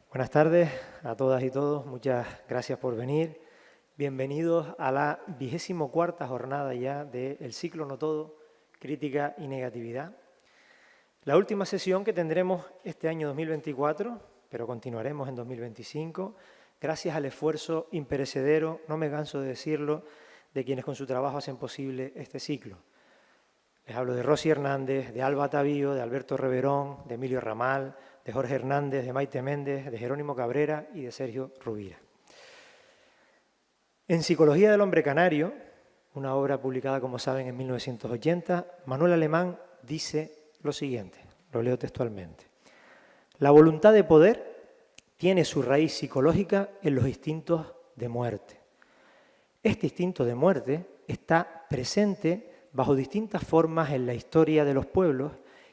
Buenas tardes a todas y todos, muchas gracias por venir. Bienvenidos a la 24ª jornada ya del ciclo No Todo, Crítica y Negatividad. La última sesión que tendremos este año 2024, pero continuaremos en 2025, gracias al esfuerzo imperecedero, no me canso de decirlo, de quienes con su trabajo hacen posible este ciclo. Les hablo de Rosy Hernández, de Alba Tavío, de Alberto Reverón, de Emilio Ramal, de Jorge Hernández, de Maite Méndez, de Jerónimo Cabrera y de Sergio Rubira. En Psicología del hombre canario, una obra publicada, como saben, en 1980, Manuel Alemán dice lo siguiente, lo leo textualmente. La voluntad de poder tiene su raíz psicológica en los instintos de muerte. Este instinto de muerte está presente bajo distintas formas en la historia de los pueblos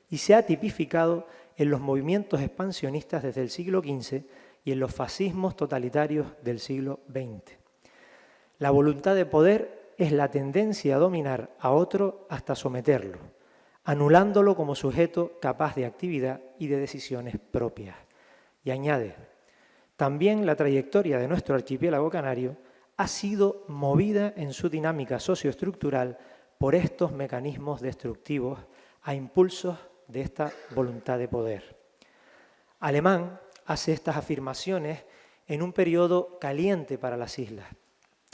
y se ha tipificado en los movimientos expansionistas desde el siglo XV y en los fascismos totalitarios del siglo XX. La voluntad de poder es la tendencia a dominar a otro hasta someterlo, anulándolo como sujeto capaz de actividad y de decisiones propias. Y añade, también la trayectoria de nuestro archipiélago canario ha sido movida en su dinámica socioestructural por estos mecanismos destructivos a impulsos de esta voluntad de poder. Alemán hace estas afirmaciones en un periodo caliente para las islas,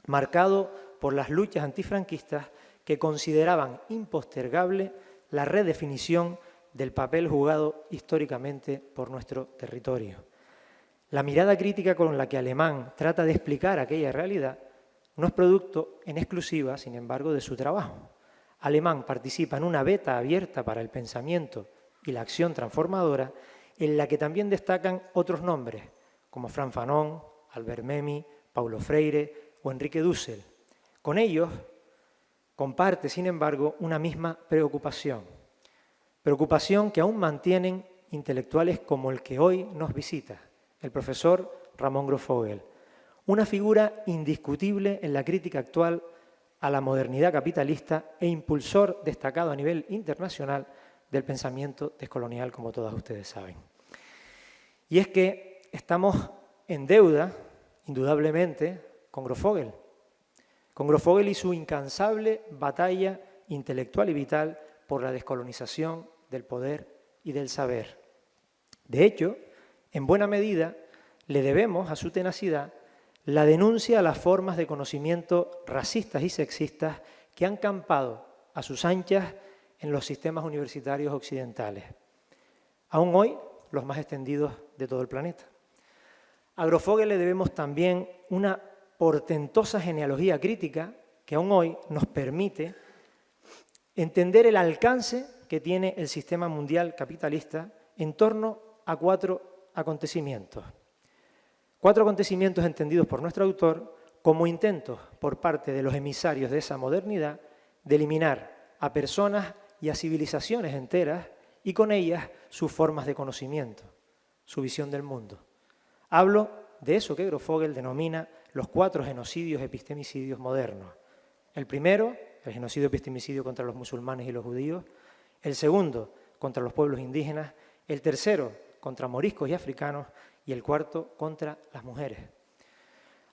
marcado por las luchas antifranquistas que consideraban impostergable la redefinición del papel jugado históricamente por nuestro territorio. La mirada crítica con la que Alemán trata de explicar aquella realidad no es producto en exclusiva, sin embargo, de su trabajo. Alemán participa en una beta abierta para el pensamiento y la acción transformadora, en la que también destacan otros nombres, como Frantz Fanon, Albert Memmi, Paulo Freire o Enrique Dussel. Con ellos comparte, sin embargo, una misma preocupación que aún mantienen intelectuales como el que hoy nos visita, el profesor Ramón Grosvogel, una figura indiscutible en la crítica actual a la modernidad capitalista e impulsor destacado a nivel internacional del pensamiento descolonial, como todas ustedes saben. Y es que estamos en deuda, indudablemente, con Grosvogel y su incansable batalla intelectual y vital por la descolonización del poder y del saber. De hecho, en buena medida, le debemos a su tenacidad la denuncia a las formas de conocimiento racistas y sexistas que han campado a sus anchas en los sistemas universitarios occidentales, aún hoy los más extendidos de todo el planeta. A Grosvogel le debemos también una portentosa genealogía crítica que aún hoy nos permite entender el alcance que tiene el sistema mundial capitalista en torno a cuatro acontecimientos. Cuatro acontecimientos entendidos por nuestro autor como intentos por parte de los emisarios de esa modernidad de eliminar a personas y a civilizaciones enteras y con ellas sus formas de conocimiento, su visión del mundo. Hablo de eso que Grosvogel denomina los 4 genocidios epistemicidios modernos. El primero, el genocidio epistemicidio contra los musulmanes y los judíos. El segundo, contra los pueblos indígenas. El tercero, contra moriscos y africanos. Y el cuarto, contra las mujeres.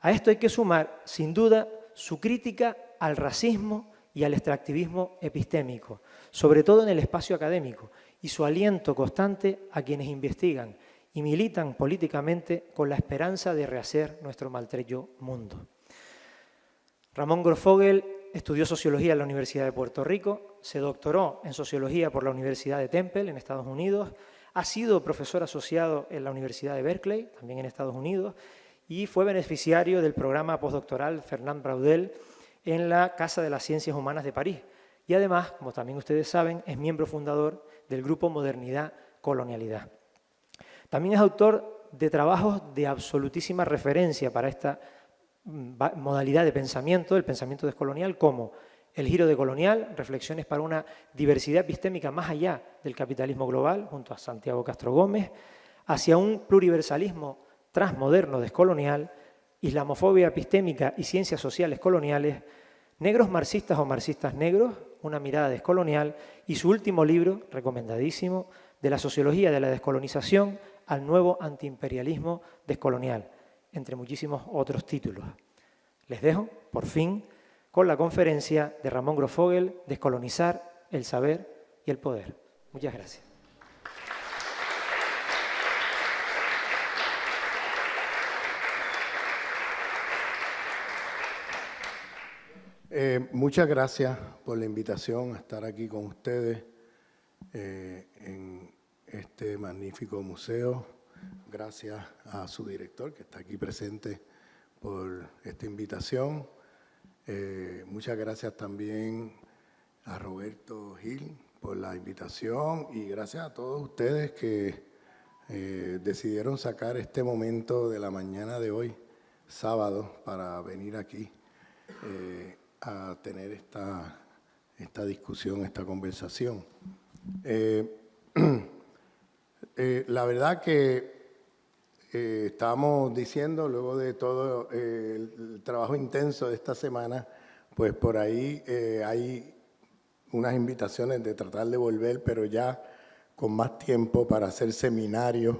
A esto hay que sumar, sin duda, su crítica al racismo y al extractivismo epistémico, sobre todo en el espacio académico, y su aliento constante a quienes investigan y militan políticamente con la esperanza de rehacer nuestro maltrecho mundo. Ramón Grosvogel estudió sociología en la Universidad de Puerto Rico, se doctoró en sociología por la Universidad de Temple, en Estados Unidos, ha sido profesor asociado en la Universidad de Berkeley, también en Estados Unidos, y fue beneficiario del programa postdoctoral Fernand Braudel en la Casa de las Ciencias Humanas de París. Y además, como también ustedes saben, es miembro fundador del grupo Modernidad-Colonialidad. También es autor de trabajos de absolutísima referencia para esta modalidad de pensamiento, el pensamiento descolonial, como El giro decolonial, reflexiones para una diversidad epistémica más allá del capitalismo global, junto a Santiago Castro Gómez, hacia un pluriversalismo transmoderno descolonial, islamofobia epistémica y ciencias sociales coloniales, negros marxistas o marxistas negros, una mirada descolonial, y su último libro, recomendadísimo, de la sociología de la descolonización, al nuevo antiimperialismo descolonial, entre muchísimos otros títulos. Les dejo, por fin, con la conferencia de Ramón Grosfogel, Descolonizar el saber y el poder. Muchas gracias. Muchas gracias por la invitación a estar aquí con ustedes en este magnífico museo. Gracias a su director, que está aquí presente, por esta invitación. Muchas gracias también a Roberto Gil por la invitación y gracias a todos ustedes que decidieron sacar este momento de la mañana de hoy, sábado, para venir aquí a tener esta discusión, esta conversación. La verdad que estábamos diciendo, luego de todo el trabajo intenso de esta semana, pues por ahí hay unas invitaciones de tratar de volver, pero ya con más tiempo para hacer seminarios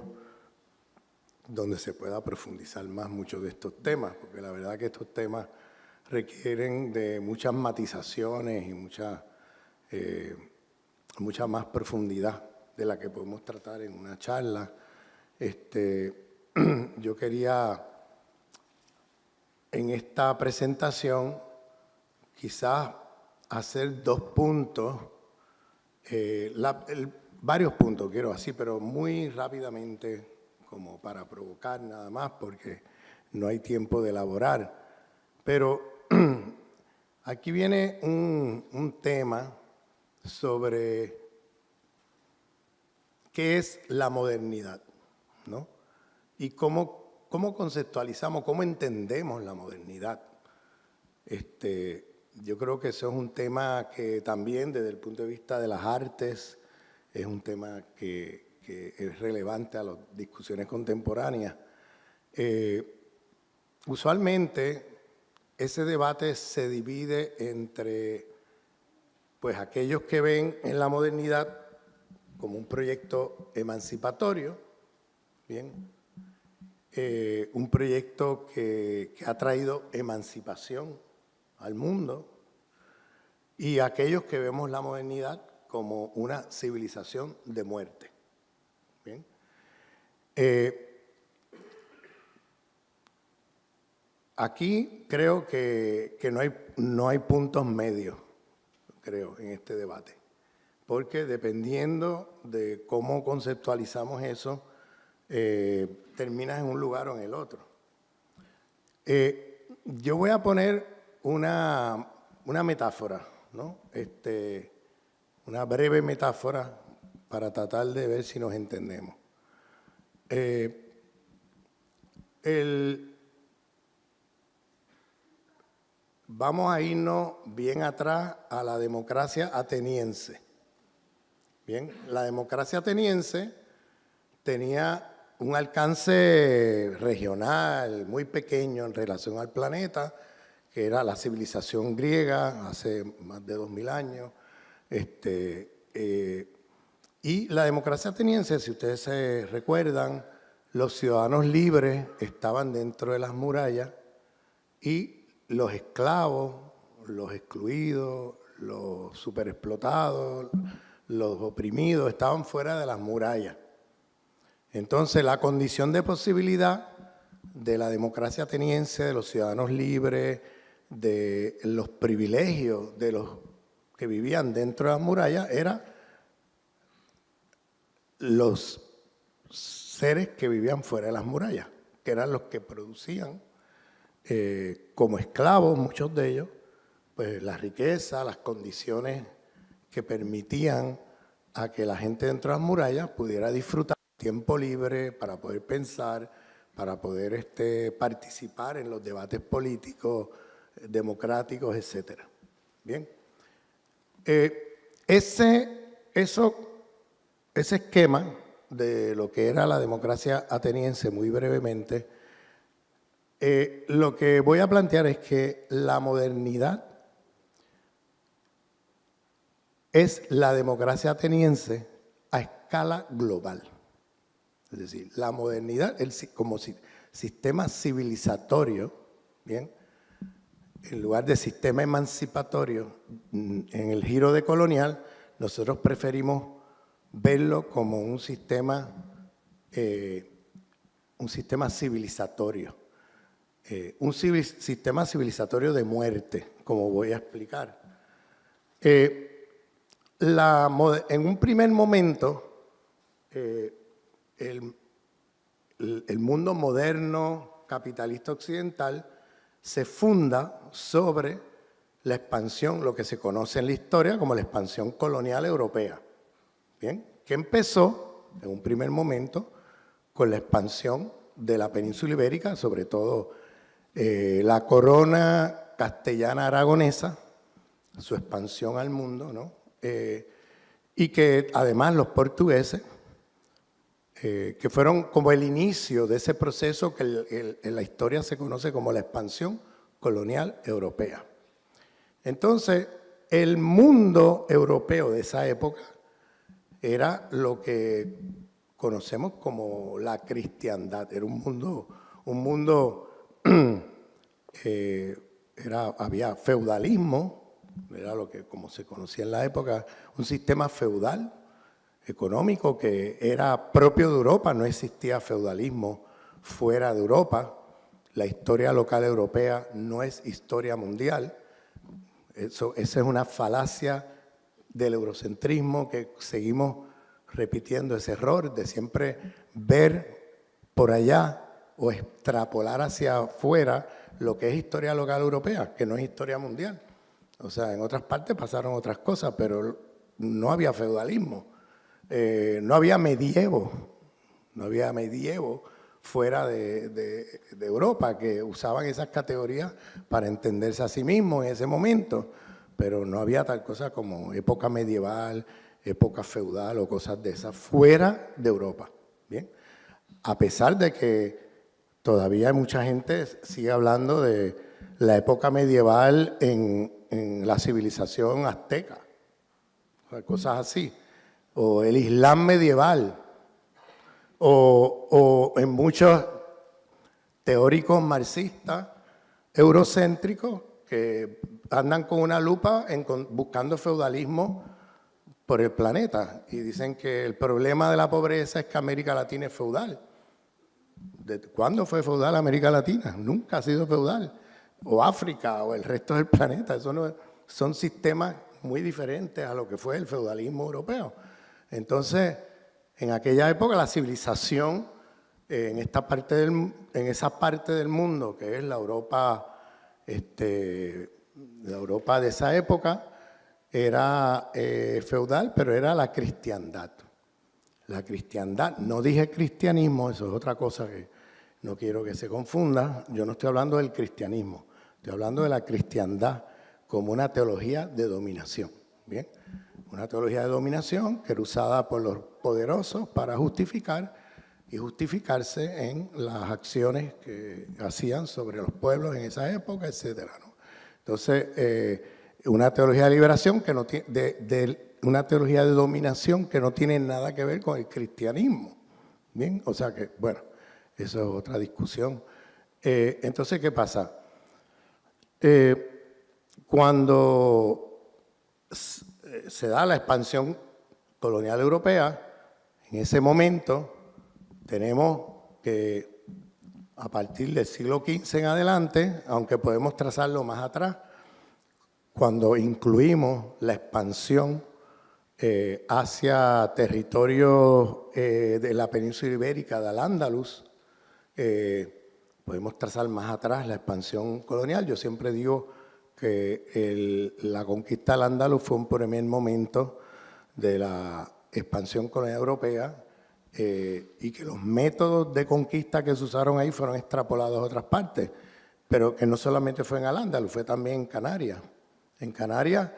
donde se pueda profundizar más muchos de estos temas, porque la verdad que estos temas requieren de muchas matizaciones y mucha más profundidad de la que podemos tratar en una charla. Yo quería en esta presentación quizás hacer dos puntos, varios puntos quiero así, pero muy rápidamente como para provocar nada más porque no hay tiempo de elaborar. Pero aquí viene un tema sobre qué es la modernidad, ¿no? Y cómo conceptualizamos, cómo entendemos la modernidad. Yo creo que eso es un tema que también desde el punto de vista de las artes es un tema que es relevante a las discusiones contemporáneas. Usualmente ese debate se divide entre pues, aquellos que ven en la modernidad como un proyecto emancipatorio, ¿bien? Un proyecto que ha traído emancipación al mundo, y aquellos que vemos la modernidad como una civilización de muerte. ¿Bien? Aquí creo que no hay puntos medios, creo, en este debate, porque dependiendo de cómo conceptualizamos eso, terminas en un lugar o en el otro. Yo voy a poner una metáfora, ¿no? Una breve metáfora para tratar de ver si nos entendemos. Vamos a irnos bien atrás a la democracia ateniense. Bien, la democracia ateniense tenía un alcance regional muy pequeño en relación al planeta, que era la civilización griega hace más de 2000 años. Y la democracia ateniense, si ustedes se recuerdan, los ciudadanos libres estaban dentro de las murallas y los esclavos, los excluidos, los superexplotados, los oprimidos estaban fuera de las murallas. Entonces, la condición de posibilidad de la democracia ateniense, de los ciudadanos libres, de los privilegios de los que vivían dentro de las murallas, era los seres que vivían fuera de las murallas, que eran los que producían como esclavos, muchos de ellos, pues la riqueza, las condiciones que permitían a que la gente dentro de las murallas pudiera disfrutar tiempo libre para poder pensar, para poder participar en los debates políticos, democráticos, etc. Bien. Ese esquema de lo que era la democracia ateniense, muy brevemente, lo que voy a plantear es que la modernidad es la democracia ateniense a escala global. Es Es decir, la modernidad como sistema civilizatorio, ¿bien? En lugar de sistema emancipatorio, en el giro de colonial, nosotros preferimos verlo como un sistema civilizatorio. Sistema civilizatorio de muerte, como voy a explicar. En un primer momento, el mundo moderno capitalista occidental se funda sobre la expansión, lo que se conoce en la historia como la expansión colonial europea, ¿bien? Que empezó en un primer momento con la expansión de la península ibérica, sobre todo la corona castellana aragonesa, su expansión al mundo, ¿no? Y que además los portugueses, que fueron como el inicio de ese proceso que en la historia se conoce como la expansión colonial europea. Entonces, el mundo europeo de esa época era lo que conocemos como la cristiandad. Era un mundo había feudalismo, era lo que como se conocía en la época, un sistema feudal económico que era propio de Europa, no existía feudalismo fuera de Europa. La historia local europea no es historia mundial. Esa es una falacia del eurocentrismo que seguimos repitiendo, ese error de siempre ver por allá o extrapolar hacia afuera lo que es historia local europea, que no es historia mundial. O sea, en otras partes pasaron otras cosas, pero no había feudalismo, no había medievo fuera de Europa que usaban esas categorías para entenderse a sí mismos en ese momento, pero no había tal cosa como época medieval, época feudal o cosas de esas fuera de Europa. Bien, a pesar de que todavía mucha gente sigue hablando de la época medieval en la civilización azteca, o cosas así, o el Islam medieval, o en muchos teóricos marxistas eurocéntricos que andan con una lupa buscando feudalismo por el planeta y dicen que el problema de la pobreza es que América Latina es feudal. ¿Desde cuándo fue feudal América Latina? Nunca ha sido feudal. O África o el resto del planeta. Eso no, son sistemas muy diferentes a lo que fue el feudalismo europeo. Entonces, en aquella época la civilización en esa parte del mundo que es la Europa de esa época era feudal, pero era la cristiandad. La cristiandad, no dije cristianismo, eso es otra cosa que no quiero que se confunda. Yo no estoy hablando del cristianismo, estoy hablando de la cristiandad como una teología de dominación. ¿Bien? Una teología de dominación que era usada por los poderosos para justificar y justificarse en las acciones que hacían sobre los pueblos en esa época, etcétera, ¿no? Entonces, una teología de liberación que no tiene, una teología de dominación que no tiene nada que ver con el cristianismo. Bien, o sea que, bueno, eso es otra discusión. Entonces, ¿qué pasa? Cuando se da la expansión colonial europea, en ese momento tenemos que, a partir del siglo XV en adelante, aunque podemos trazarlo más atrás, cuando incluimos la expansión hacia territorios de la península ibérica, de Al-Ándalus, podemos trazar más atrás la expansión colonial. Yo siempre digo que la conquista del Al-Ándalus fue un primer momento de la expansión colonial europea y que los métodos de conquista que se usaron ahí fueron extrapolados a otras partes, pero que no solamente fue en Al-Ándalus, fue también en Canarias. En Canarias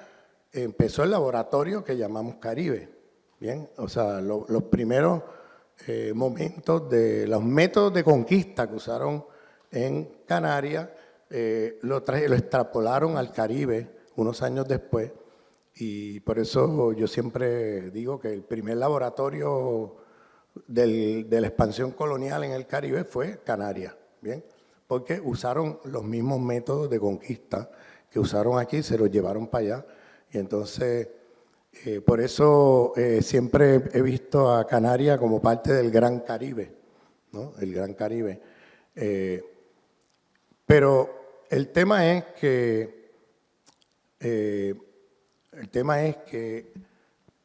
empezó el laboratorio que llamamos Caribe, ¿bien? O sea, los primeros momentos de los métodos de conquista que usaron en Canarias lo extrapolaron al Caribe unos años después, y por eso yo siempre digo que el primer laboratorio de la expansión colonial en el Caribe fue Canarias, ¿bien? Porque usaron los mismos métodos de conquista que usaron aquí, se los llevaron para allá. Y entonces, por eso siempre he visto a Canarias como parte del Gran Caribe, ¿no? El Gran Caribe. Pero el tema es que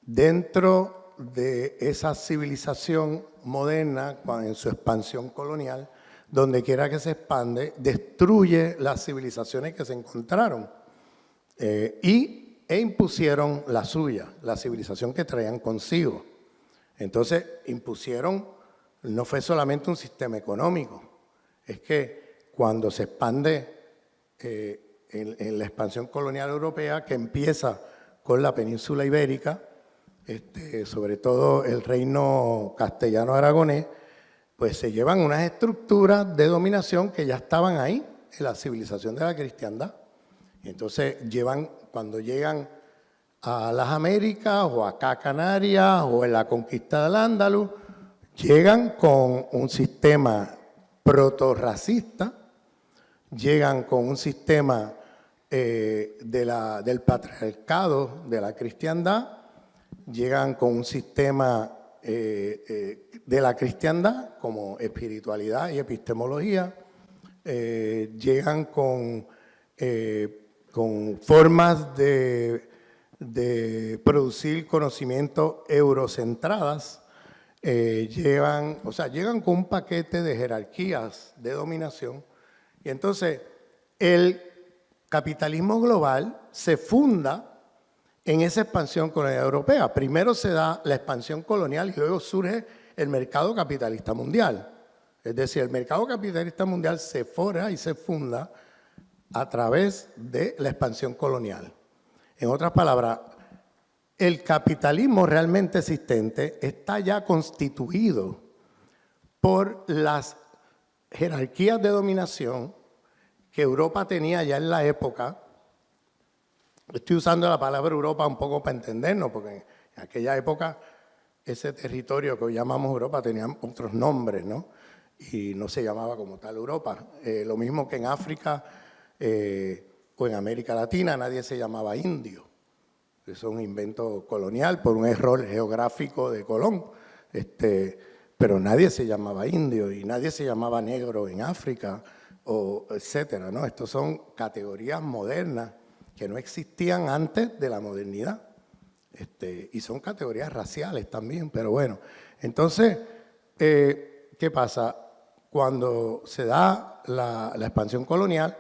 dentro de esa civilización moderna, en su expansión colonial, donde quiera que se expande, destruye las civilizaciones que se encontraron e impusieron la suya, la civilización que traían consigo. Entonces impusieron, no fue solamente un sistema económico, es que cuando se expande en la expansión colonial europea, que empieza con la península ibérica, sobre todo el reino castellano-aragonés, pues se llevan unas estructuras de dominación que ya estaban ahí en la civilización de la cristiandad. Y entonces cuando llegan a las Américas o acá a Canarias o en la conquista del Andaluz, llegan con un sistema protorracista, llegan con un sistema del patriarcado de la cristiandad, llegan con un sistema de la cristiandad como espiritualidad y epistemología, llegan con formas de producir conocimiento eurocentradas, llegan con un paquete de jerarquías de dominación. Y entonces el capitalismo global se funda en esa expansión colonial europea. Primero se da la expansión colonial y luego surge el mercado capitalista mundial. Es decir, el mercado capitalista mundial se forja y se funda a través de la expansión colonial. En otras palabras, el capitalismo realmente existente está ya constituido por las jerarquías de dominación que Europa tenía ya en la época. Estoy usando la palabra Europa un poco para entendernos, porque en aquella época ese territorio que hoy llamamos Europa tenía otros nombres, ¿no? Y no se llamaba como tal Europa. Lo mismo que en África o en América Latina nadie se llamaba indio. Eso es un invento colonial por un error geográfico de Colón. Pero nadie se llamaba indio y nadie se llamaba negro en África, o etcétera, ¿no? Estos son categorías modernas que no existían antes de la modernidad. Y son categorías raciales también, pero bueno. Entonces, ¿qué pasa? Cuando se da la expansión colonial,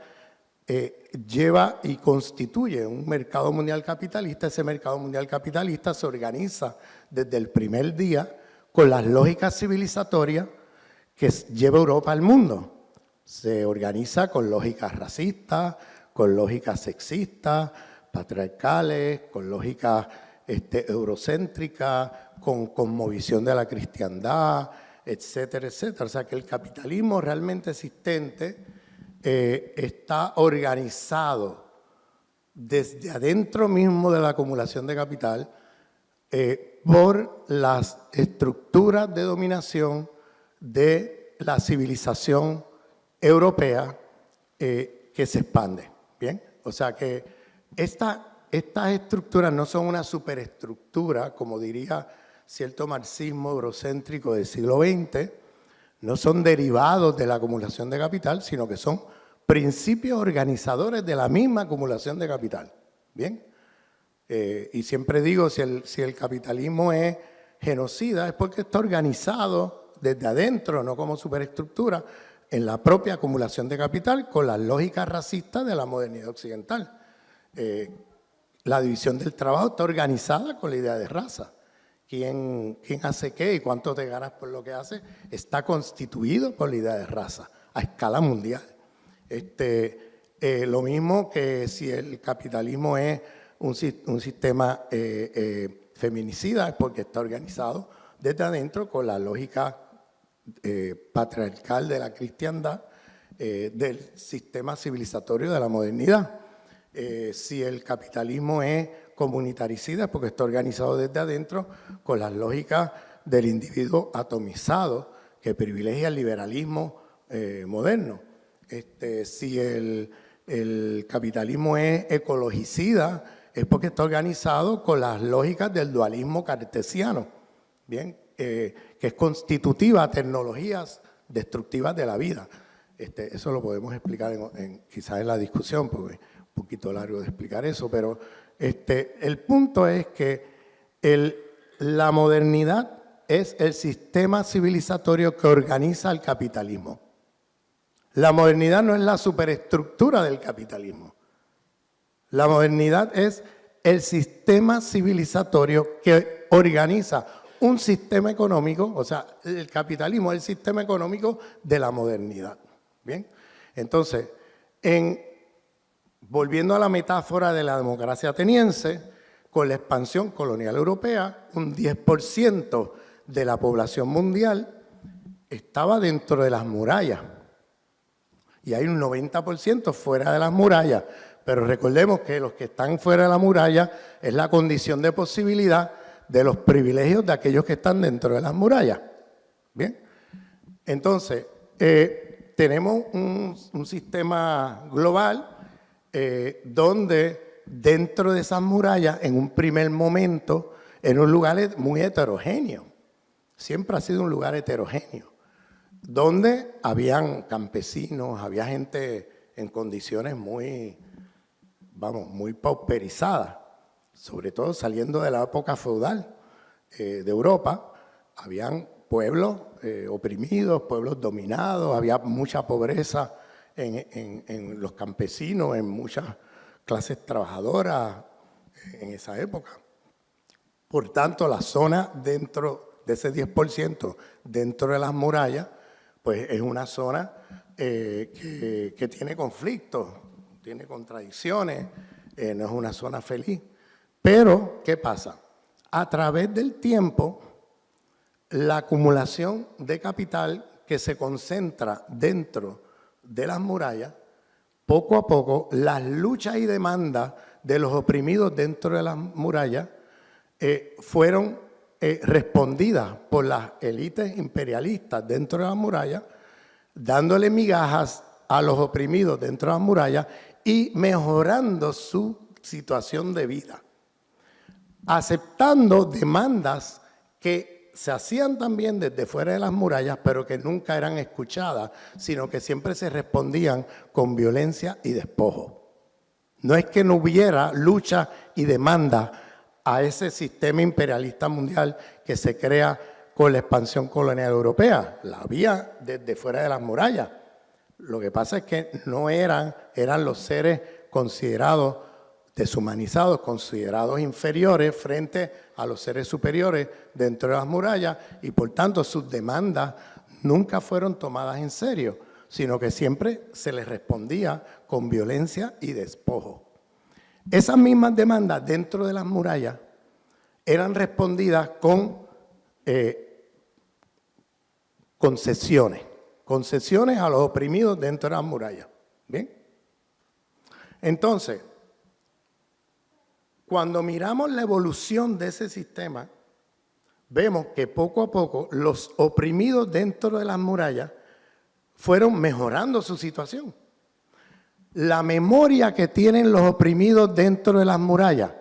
lleva y constituye un mercado mundial capitalista. Ese mercado mundial capitalista se organiza desde el primer día con las lógicas civilizatorias que lleva Europa al mundo. Se organiza con lógicas racistas, con lógicas sexistas, patriarcales, con lógicas eurocéntricas, con cosmovisión de la cristiandad, etcétera, etcétera. O sea que el capitalismo realmente existente está organizado desde adentro mismo de la acumulación de capital por las estructuras de dominación de la civilización europea que se expande. ¿Bien? O sea que estas estructuras no son una superestructura, como diría cierto marxismo eurocéntrico del siglo XX, no son derivados de la acumulación de capital, sino que son principios organizadores de la misma acumulación de capital. ¿Bien? Y siempre digo, si el capitalismo es genocida, es porque está organizado desde adentro, no como superestructura, en la propia acumulación de capital con las lógicas racistas de la modernidad occidental. La división del trabajo está organizada con la idea de raza. ¿Quién hace qué y cuánto te ganas por lo que hace? Está constituido por la idea de raza a escala mundial. Lo mismo que si el capitalismo es un sistema feminicida, es porque está organizado desde adentro con la lógica patriarcal de la cristiandad, del sistema civilizatorio de la modernidad. Si el capitalismo es comunitaricida, es porque está organizado desde adentro con las lógicas del individuo atomizado que privilegia el liberalismo moderno. Si el capitalismo es ecologicida, es porque está organizado con las lógicas del dualismo cartesiano, ¿bien? Que es constitutiva a tecnologías destructivas de la vida. Eso lo podemos explicar quizás en la discusión, porque es un poquito largo de explicar eso, pero el punto es que la modernidad es el sistema civilizatorio que organiza el capitalismo. La modernidad no es la superestructura del capitalismo. La modernidad es el sistema civilizatorio que organiza un sistema económico, o sea, el capitalismo es el sistema económico de la modernidad. ¿Bien? Entonces, volviendo a la metáfora de la democracia ateniense, con la expansión colonial europea, un 10% de la población mundial estaba dentro de las murallas. Y hay un 90% fuera de las murallas. Pero recordemos que los que están fuera de la muralla es la condición de posibilidad de los privilegios de aquellos que están dentro de las murallas. ¿Bien? Entonces, tenemos un sistema global donde dentro de esas murallas, en un primer momento, en un lugar muy heterogéneo. Siempre ha sido un lugar heterogéneo, donde habían campesinos, había gente en condiciones muy pauperizadas, sobre todo saliendo de la época feudal de Europa. Habían pueblos oprimidos, pueblos dominados, había mucha pobreza en los campesinos, en muchas clases trabajadoras en esa época. Por tanto, la zona dentro de ese 10%, dentro de las murallas, pues es una zona que tiene conflictos, tiene contradicciones, no es una zona feliz. Pero, ¿qué pasa? A través del tiempo, la acumulación de capital que se concentra dentro de las murallas, poco a poco, las luchas y demandas de los oprimidos dentro de las murallas fueron respondidas por las élites imperialistas dentro de las murallas, dándole migajas a los oprimidos dentro de las murallas y mejorando su situación de vida, aceptando demandas que se hacían también desde fuera de las murallas, pero que nunca eran escuchadas, sino que siempre se respondían con violencia y despojo. No es que no hubiera lucha y demanda a ese sistema imperialista mundial que se crea con la expansión colonial europea. La había desde fuera de las murallas. Lo que pasa es que no eran los seres considerados deshumanizados, considerados inferiores frente a los seres superiores dentro de las murallas, y por tanto sus demandas nunca fueron tomadas en serio, sino que siempre se les respondía con violencia y despojo. Esas mismas demandas dentro de las murallas eran respondidas con concesiones a los oprimidos dentro de las murallas. ¿Bien? Entonces, cuando miramos la evolución de ese sistema, vemos que poco a poco los oprimidos dentro de las murallas fueron mejorando su situación. La memoria que tienen los oprimidos dentro de las murallas,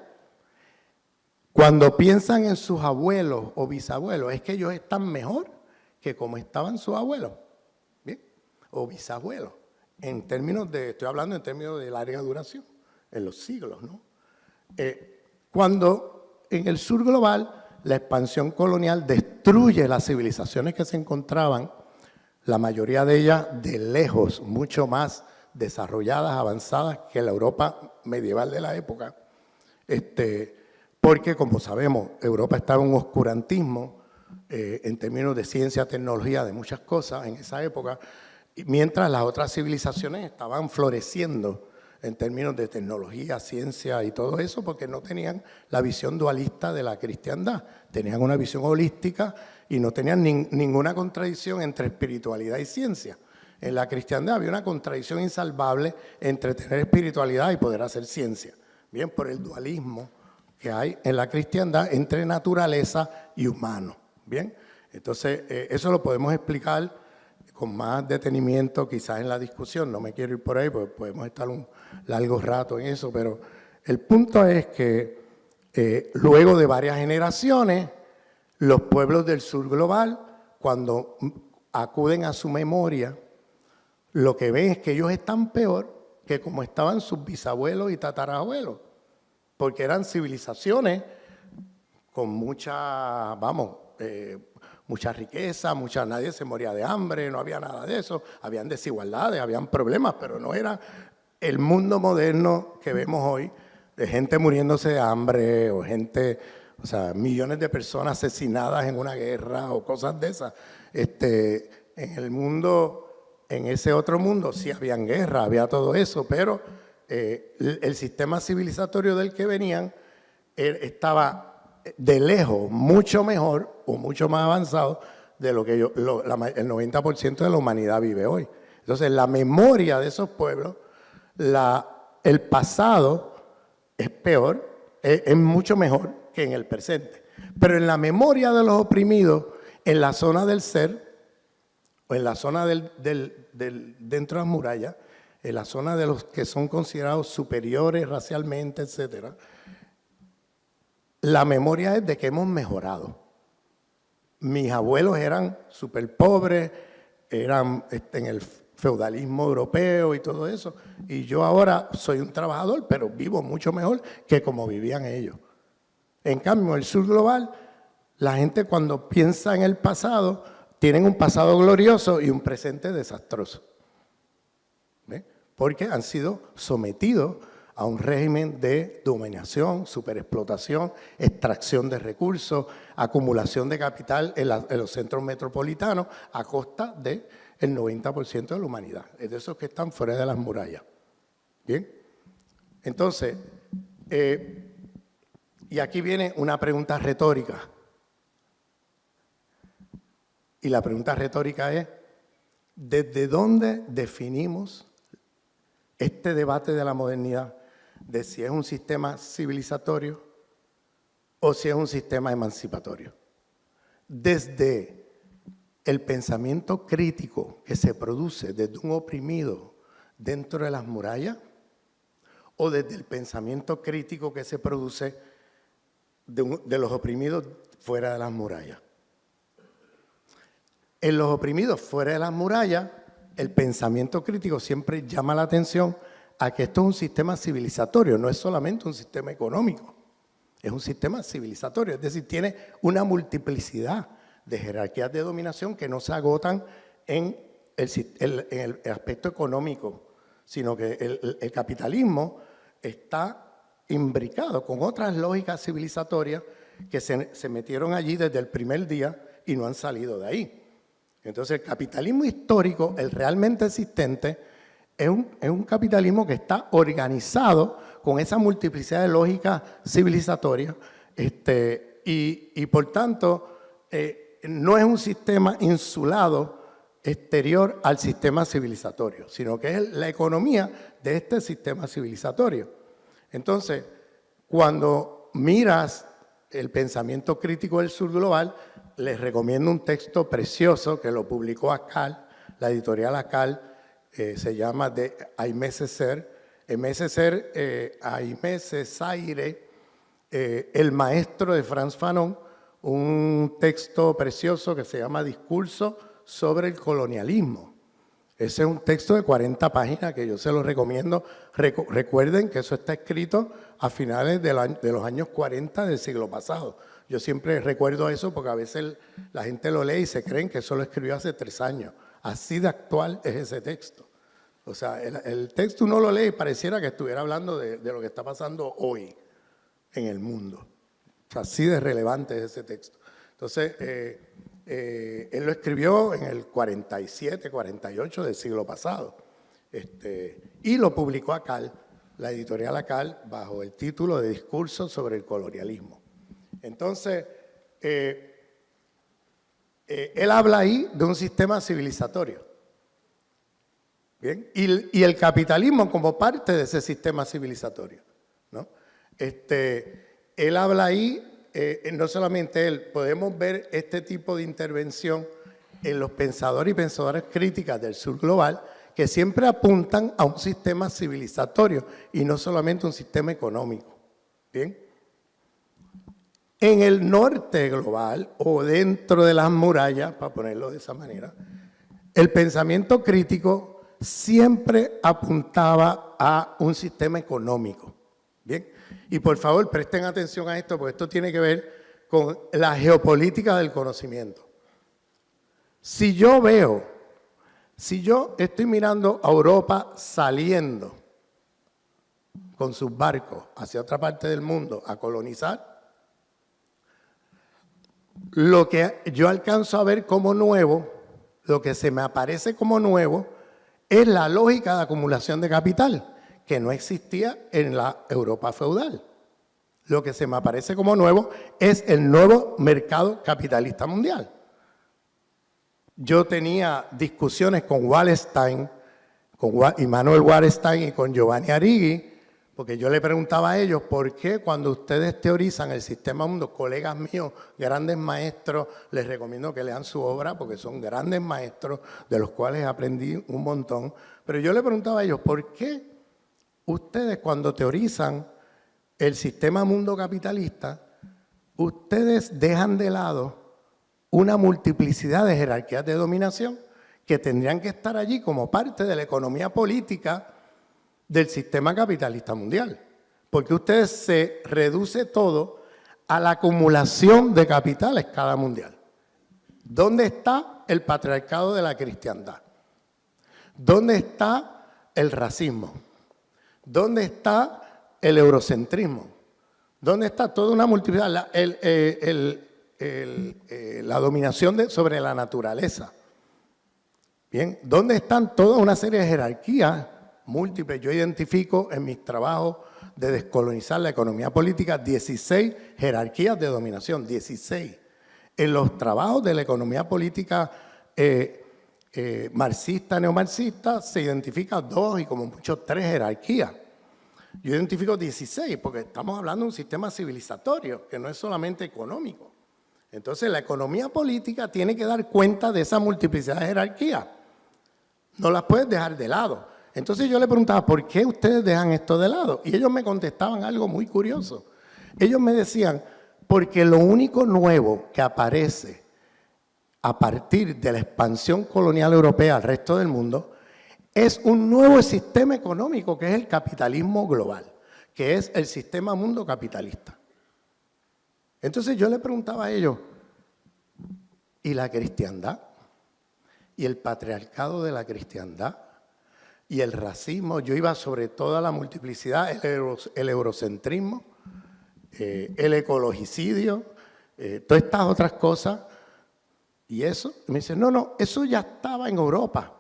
cuando piensan en sus abuelos o bisabuelos, es que ellos están mejor que como estaban sus abuelos, ¿bien? O bisabuelos, estoy hablando en términos de larga duración, en los siglos, ¿no? Cuando en el sur global la expansión colonial destruye las civilizaciones que se encontraban, la mayoría de ellas de lejos, mucho más desarrolladas, avanzadas que la Europa medieval de la época, porque como sabemos, Europa estaba en un oscurantismo en términos de ciencia, tecnología, de muchas cosas en esa época, mientras las otras civilizaciones estaban floreciendo en términos de tecnología, ciencia y todo eso, porque no tenían la visión dualista de la cristiandad. Tenían una visión holística y no tenían ninguna contradicción entre espiritualidad y ciencia. En la cristiandad había una contradicción insalvable entre tener espiritualidad y poder hacer ciencia. Bien, por el dualismo que hay en la cristiandad entre naturaleza y humano. Bien, entonces eso lo podemos explicar con más detenimiento quizás en la discusión. No me quiero ir por ahí porque podemos estar un largo rato en eso, pero el punto es que luego de varias generaciones, los pueblos del sur global, cuando acuden a su memoria, lo que ven es que ellos están peor que como estaban sus bisabuelos y tatarabuelos, porque eran civilizaciones con mucha, mucha riqueza, nadie se moría de hambre, no había nada de eso, habían desigualdades, habían problemas, pero no era el mundo moderno que vemos hoy, de gente muriéndose de hambre o gente, o sea, millones de personas asesinadas en una guerra o cosas de esas. En el mundo, en ese otro mundo sí habían guerra, había todo eso, pero el sistema civilizatorio del que venían estaba de lejos mucho mejor o mucho más avanzado de lo que el 90% de la humanidad vive hoy. Entonces, la memoria de esos pueblos, el pasado es peor, es mucho mejor que en el presente. Pero en la memoria de los oprimidos, en la zona del ser, o en la zona dentro de las murallas, en la zona de los que son considerados superiores racialmente, etcétera, la memoria es de que hemos mejorado. Mis abuelos eran súper pobres, eran en el feudalismo europeo y todo eso, y yo ahora soy un trabajador, pero vivo mucho mejor que como vivían ellos. En cambio, en el sur global, la gente cuando piensa en el pasado, tienen un pasado glorioso y un presente desastroso. ¿Ve? Porque han sido sometidos a un régimen de dominación, superexplotación, extracción de recursos, acumulación de capital en los centros metropolitanos a costa del 90% de la humanidad. Es de esos que están fuera de las murallas. ¿Bien? Entonces, y aquí viene una pregunta retórica. Y la pregunta retórica es, ¿desde dónde definimos este debate de la modernidad? De si es un sistema civilizatorio o si es un sistema emancipatorio. Desde el pensamiento crítico que se produce desde un oprimido dentro de las murallas o desde el pensamiento crítico que se produce de los oprimidos fuera de las murallas. En los oprimidos fuera de las murallas, el pensamiento crítico siempre llama la atención a que esto es un sistema civilizatorio, no es solamente un sistema económico, es un sistema civilizatorio, es decir, tiene una multiplicidad de jerarquías de dominación que no se agotan en el aspecto económico, sino que el capitalismo está imbricado con otras lógicas civilizatorias que se metieron allí desde el primer día y no han salido de ahí. Entonces, el capitalismo histórico, el realmente existente, es un capitalismo que está organizado con esa multiplicidad de lógicas civilizatorias y por tanto, no es un sistema insulado exterior al sistema civilizatorio, sino que es la economía de este sistema civilizatorio. Entonces, cuando miras el pensamiento crítico del sur global, les recomiendo un texto precioso que lo publicó ACAL, la editorial ACAL, se llama de Aimé Césaire, Aimé Césaire, el maestro de Frantz Fanon, un texto precioso que se llama Discurso sobre el colonialismo. Ese es un texto de 40 páginas que yo se lo recomiendo. Recuerden que eso está escrito a finales de los años 40 del siglo pasado. Yo siempre recuerdo eso porque a veces la gente lo lee y se creen que eso lo escribió hace 3 años. Así de actual es ese texto. O sea, el texto uno lo lee y pareciera que estuviera hablando de lo que está pasando hoy en el mundo. O sea, así de relevante es ese texto. Entonces, él lo escribió en el 47, 48 del siglo pasado. Y lo publicó ACAL, la editorial ACAL, bajo el título de Discurso sobre el colonialismo. Entonces, él habla ahí de un sistema civilizatorio. ¿Bien? Y el capitalismo como parte de ese sistema civilizatorio, ¿no? Él habla ahí no solamente él, podemos ver este tipo de intervención en los pensadores y pensadoras críticas del sur global, que siempre apuntan a un sistema civilizatorio y no solamente un sistema económico. ¿Bien? En el norte global, o dentro de las murallas, para ponerlo de esa manera, el pensamiento crítico siempre apuntaba a un sistema económico. ¿Bien? Y por favor, presten atención a esto, porque esto tiene que ver con la geopolítica del conocimiento. Si yo estoy mirando a Europa saliendo con sus barcos hacia otra parte del mundo a colonizar, lo que yo alcanzo a ver como nuevo, lo que se me aparece como nuevo, es la lógica de acumulación de capital, que no existía en la Europa feudal. Lo que se me aparece como nuevo es el nuevo mercado capitalista mundial. Yo tenía discusiones con Wallerstein, con Immanuel Wallerstein y con Giovanni Arrighi, porque yo le preguntaba a ellos por qué cuando ustedes teorizan el sistema mundo, colegas míos, grandes maestros, les recomiendo que lean su obra porque son grandes maestros de los cuales aprendí un montón, pero yo le preguntaba a ellos, ¿por qué ustedes cuando teorizan el sistema mundo capitalista, ustedes dejan de lado una multiplicidad de jerarquías de dominación que tendrían que estar allí como parte de la economía política del sistema capitalista mundial? Porque ustedes se reduce todo a la acumulación de capital a escala mundial. ¿Dónde está el patriarcado de la cristiandad? ¿Dónde está el racismo? ¿Dónde está el eurocentrismo? ¿Dónde está toda una multiplicidad? La dominación sobre la naturaleza. Bien, ¿dónde están toda una serie de jerarquías múltiples? Yo identifico en mis trabajos de descolonizar la economía política 16 jerarquías de dominación, 16. En los trabajos de la economía política marxista, neomarxista, se identifican 2 y como mucho 3 jerarquías. Yo identifico 16 porque estamos hablando de un sistema civilizatorio que no es solamente económico. Entonces la economía política tiene que dar cuenta de esa multiplicidad de jerarquías. No las puedes dejar de lado. Entonces yo le preguntaba, ¿por qué ustedes dejan esto de lado? Y ellos me contestaban algo muy curioso. Ellos me decían, porque lo único nuevo que aparece a partir de la expansión colonial europea al resto del mundo es un nuevo sistema económico que es el capitalismo global, que es el sistema mundo capitalista. Entonces yo le preguntaba a ellos, ¿y la cristiandad? ¿Y el patriarcado de la cristiandad? ¿Y el racismo? Yo iba sobre toda la multiplicidad, el eurocentrismo, el ecologicidio, todas estas otras cosas. Y eso, y me dice, no, eso ya estaba en Europa.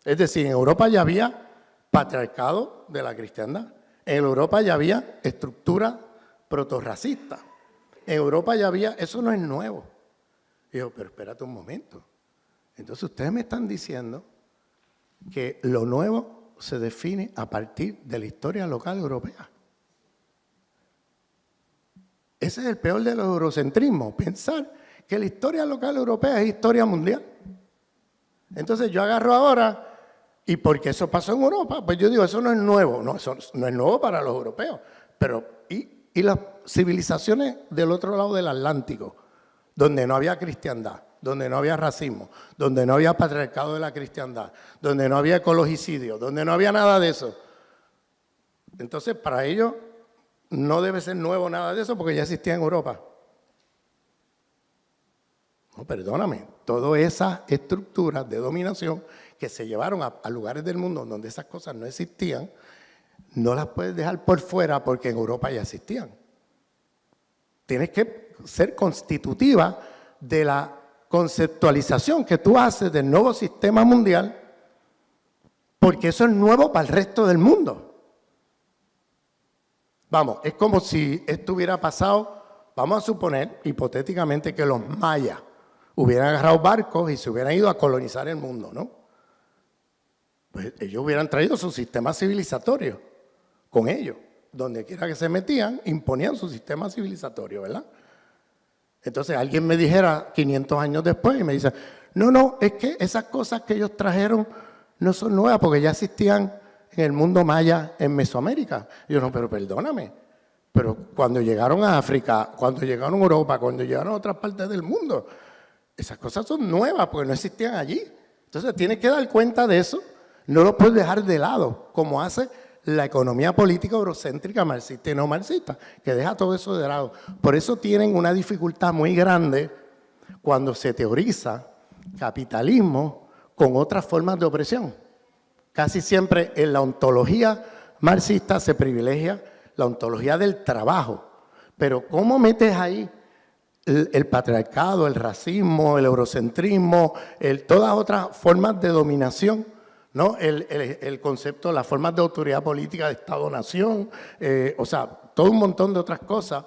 Es decir, en Europa ya había patriarcado de la cristiandad. En Europa ya había estructura protorracista. En Europa ya había, eso no es nuevo. Y yo, pero espérate un momento. Entonces ustedes me están diciendo que lo nuevo se define a partir de la historia local europea. Ese es el peor de los eurocentrismos, pensar que la historia local europea es historia mundial. Entonces yo agarro ahora, y porque eso pasó en Europa, pues yo digo, eso no es nuevo. No, eso no es nuevo para los europeos. Pero, ¿y las civilizaciones del otro lado del Atlántico, donde no había cristiandad, donde no había racismo, donde no había patriarcado de la cristiandad, donde no había ecologicidio, donde no había nada de eso? Entonces, para ellos no debe ser nuevo nada de eso porque ya existía en Europa. No, perdóname, todas esas estructuras de dominación que se llevaron a lugares del mundo donde esas cosas no existían, no las puedes dejar por fuera porque en Europa ya existían. Tienes que ser constitutiva de la conceptualización que tú haces del nuevo sistema mundial, porque eso es nuevo para el resto del mundo. Vamos, es como si esto hubiera pasado, vamos a suponer hipotéticamente que los mayas hubieran agarrado barcos y se hubieran ido a colonizar el mundo, ¿no? Pues ellos hubieran traído su sistema civilizatorio con ellos. donde quiera que se metían, imponían su sistema civilizatorio, ¿verdad? Entonces alguien me dijera 500 años después y me dice, no, es que esas cosas que ellos trajeron no son nuevas porque ya existían en el mundo maya en Mesoamérica. Y yo, no, pero perdóname, pero cuando llegaron a África, cuando llegaron a Europa, cuando llegaron a otras partes del mundo, esas cosas son nuevas porque no existían allí. Entonces tienes que dar cuenta de eso, no lo puedes dejar de lado, como hace la economía política eurocéntrica marxista y no marxista, que deja todo eso de lado. Por eso tienen una dificultad muy grande cuando se teoriza capitalismo con otras formas de opresión. Casi siempre en la ontología marxista se privilegia la ontología del trabajo, pero ¿cómo metes ahí el patriarcado, el racismo, el eurocentrismo, todas otras formas de dominación? ¿No? El concepto, las formas de autoridad política de Estado-Nación, o sea, todo un montón de otras cosas.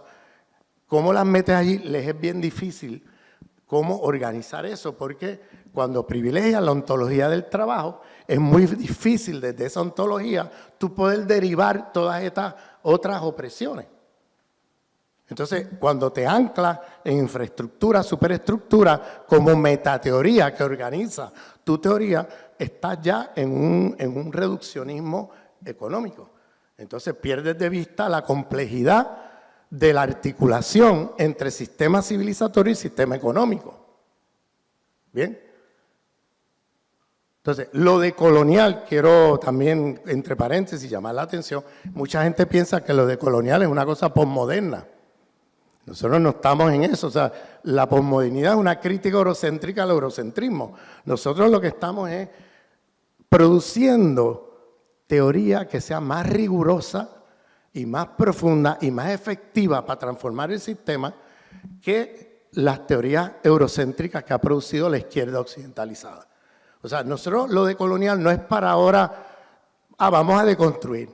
¿Cómo las metes allí? Les es bien difícil cómo organizar eso, porque cuando privilegias la ontología del trabajo, es muy difícil desde esa ontología tú poder derivar todas estas otras opresiones. Entonces, cuando te anclas en infraestructura, superestructura, como metateoría que organiza tu teoría, estás ya en un reduccionismo económico. Entonces, pierdes de vista la complejidad de la articulación entre sistema civilizatorio y sistema económico. ¿Bien? Entonces, lo de colonial, quiero también, entre paréntesis, llamar la atención. Mucha gente piensa que lo de colonial es una cosa posmoderna. Nosotros no estamos en eso, o sea, la posmodernidad es una crítica eurocéntrica al eurocentrismo. Nosotros lo que estamos es produciendo teoría que sea más rigurosa y más profunda y más efectiva para transformar el sistema que las teorías eurocéntricas que ha producido la izquierda occidentalizada. O sea, nosotros lo de colonial no es para ahora, vamos a deconstruir.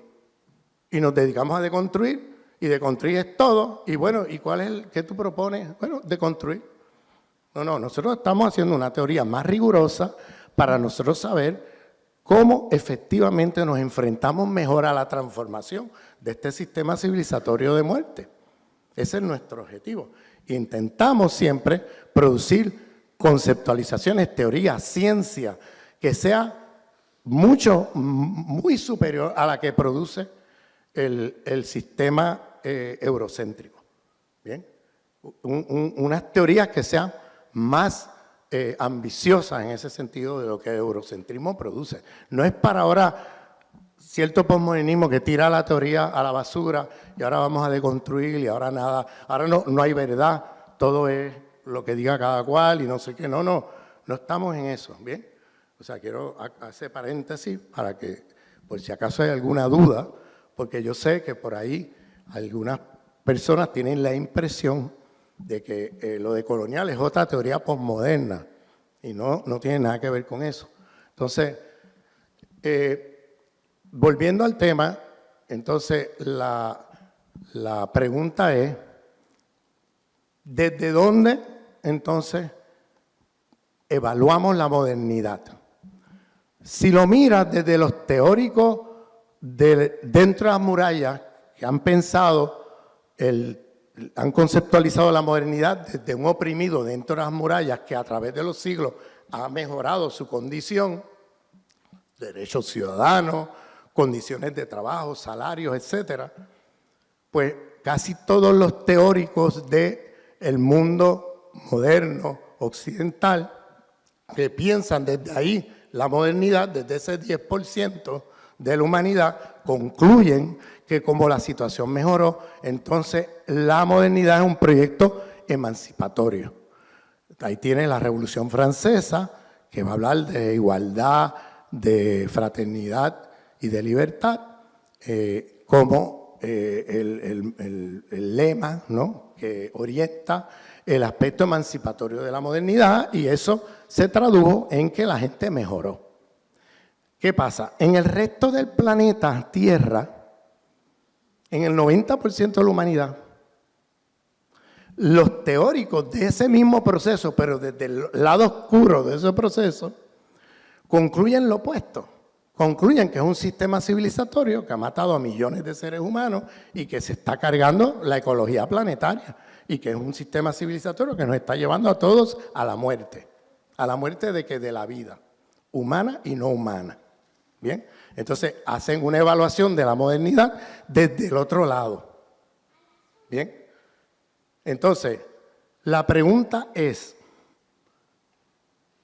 Y nos dedicamos a deconstruir. Y deconstruir es todo, y bueno, ¿y cuál es qué tú propones? Bueno, deconstruir. No, nosotros estamos haciendo una teoría más rigurosa para nosotros saber cómo efectivamente nos enfrentamos mejor a la transformación de este sistema civilizatorio de muerte. Ese es nuestro objetivo. Intentamos siempre producir conceptualizaciones, teorías, ciencia, que sea muy superior a la que produce el sistema eurocéntrico. ¿Bien? Unas teorías que sean más ambiciosas en ese sentido de lo que el eurocentrismo produce. No es para ahora cierto posmodernismo que tira la teoría a la basura y ahora vamos a deconstruir y ahora nada, ahora no hay verdad, todo es lo que diga cada cual y no sé qué. No estamos en eso. ¿Bien? O sea, quiero hacer paréntesis para que, por si acaso hay alguna duda, porque yo sé que por ahí algunas personas tienen la impresión de que lo de colonial es otra teoría posmoderna y no tiene nada que ver con eso. Entonces, volviendo al tema, entonces la pregunta es, ¿desde dónde entonces evaluamos la modernidad? Si lo miras desde los teóricos dentro de las murallas, que han pensado, han conceptualizado la modernidad desde un oprimido dentro de las murallas que a través de los siglos ha mejorado su condición, derechos ciudadanos, condiciones de trabajo, salarios, etcétera, pues casi todos los teóricos del mundo moderno, occidental, que piensan desde ahí la modernidad, desde ese 10% de la humanidad, concluyen que como la situación mejoró, entonces la modernidad es un proyecto emancipatorio. Ahí tiene la Revolución Francesa, que va a hablar de igualdad, de fraternidad y de libertad, como el lema, ¿no?, que orienta el aspecto emancipatorio de la modernidad, y eso se tradujo en que la gente mejoró. ¿Qué pasa? En el resto del planeta Tierra, en el 90% de la humanidad, los teóricos de ese mismo proceso, pero desde el lado oscuro de ese proceso, concluyen lo opuesto. concluyen que es un sistema civilizatorio que ha matado a millones de seres humanos y que se está cargando la ecología planetaria y que es un sistema civilizatorio que nos está llevando a todos a la muerte. ¿A la muerte de qué? De la vida, humana y no humana. ¿Bien? Entonces hacen una evaluación de la modernidad desde el otro lado. ¿Bien? Entonces, la pregunta es,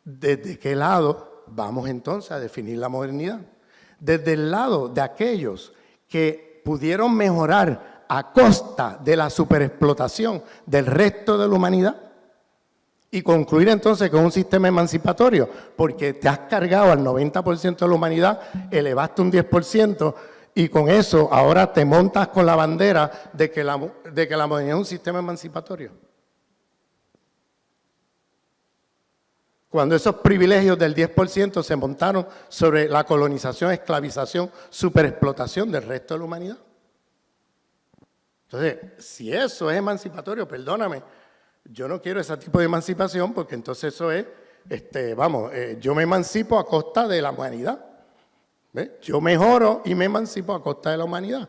¿desde qué lado vamos entonces a definir la modernidad? Desde el lado de aquellos que pudieron mejorar a costa de la superexplotación del resto de la humanidad y concluir entonces con un sistema emancipatorio, porque te has cargado al 90% de la humanidad, elevaste un 10%, y con eso ahora te montas con la bandera de que la modernidad es un sistema emancipatorio. Cuando esos privilegios del 10% se montaron sobre la colonización, esclavización, superexplotación del resto de la humanidad. Entonces, si eso es emancipatorio, perdóname, yo no quiero ese tipo de emancipación porque entonces eso es, yo me emancipo a costa de la humanidad. ¿Ves? Yo mejoro y me emancipo a costa de la humanidad.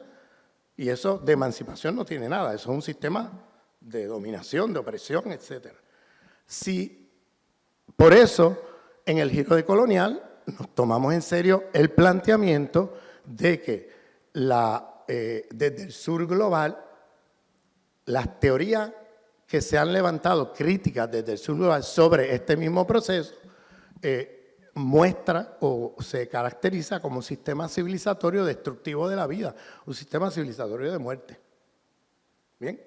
Y eso de emancipación no tiene nada, eso es un sistema de dominación, de opresión, etc. Por eso, en el giro decolonial, nos tomamos en serio el planteamiento de que desde el sur global, las teorías que se han levantado, críticas desde el sur global sobre este mismo proceso, muestra o se caracteriza como un sistema civilizatorio destructivo de la vida, un sistema civilizatorio de muerte. ¿Bien?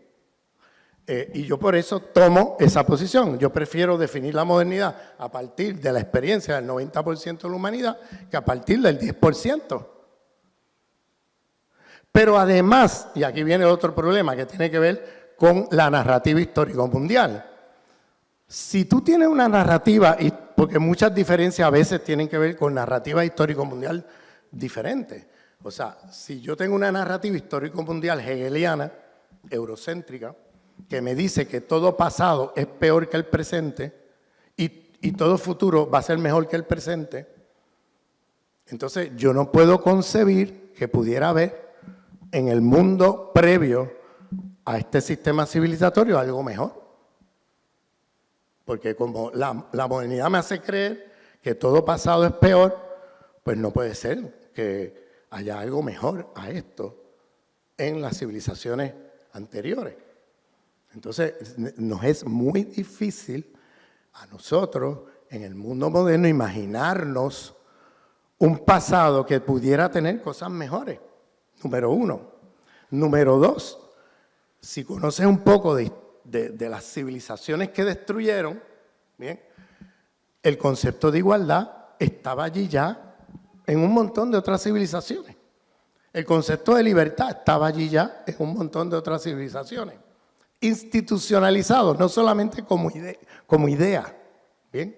Y yo por eso tomo esa posición. Yo prefiero definir la modernidad a partir de la experiencia del 90% de la humanidad que a partir del 10%. Pero además, y aquí viene otro problema que tiene que ver con la narrativa histórica mundial. Si tú tienes una narrativa, porque muchas diferencias a veces tienen que ver con narrativa histórico mundial diferentes. O sea, si yo tengo una narrativa histórico mundial hegeliana, eurocéntrica, que me dice que todo pasado es peor que el presente y todo futuro va a ser mejor que el presente, entonces yo no puedo concebir que pudiera haber en el mundo previo a este sistema civilizatorio algo mejor. Porque como la modernidad me hace creer que todo pasado es peor, pues no puede ser que haya algo mejor a esto en las civilizaciones anteriores. Entonces, nos es muy difícil a nosotros, en el mundo moderno, imaginarnos un pasado que pudiera tener cosas mejores, número uno. Número dos, si conoces un poco de las civilizaciones que destruyeron, bien, el concepto de igualdad estaba allí ya en un montón de otras civilizaciones. El concepto de libertad estaba allí ya en un montón de otras civilizaciones. Institucionalizado, no solamente como idea. ¿Bien?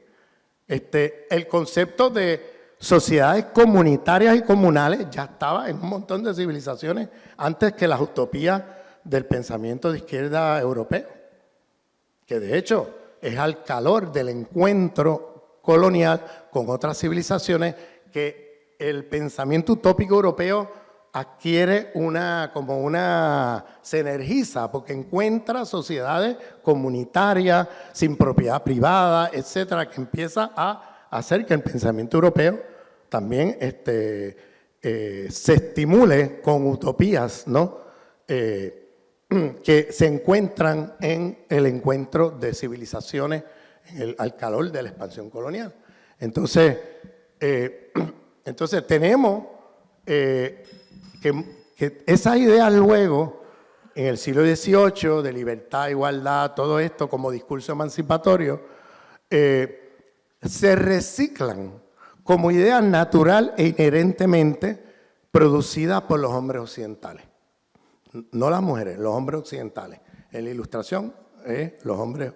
El concepto de sociedades comunitarias y comunales ya estaba en un montón de civilizaciones antes que las utopías del pensamiento de izquierda europeo, que de hecho es al calor del encuentro colonial con otras civilizaciones que el pensamiento utópico europeo adquiere se energiza porque encuentra sociedades comunitarias, sin propiedad privada, etcétera, que empieza a hacer que el pensamiento europeo también se estimule con utopías, ¿no? Que se encuentran en el encuentro de civilizaciones al calor de la expansión colonial. Entonces tenemos que esas ideas luego, en el siglo XVIII, de libertad, igualdad, todo esto como discurso emancipatorio, se reciclan como ideas natural e inherentemente producidas por los hombres occidentales. No las mujeres, los hombres occidentales. En la ilustración, los hombres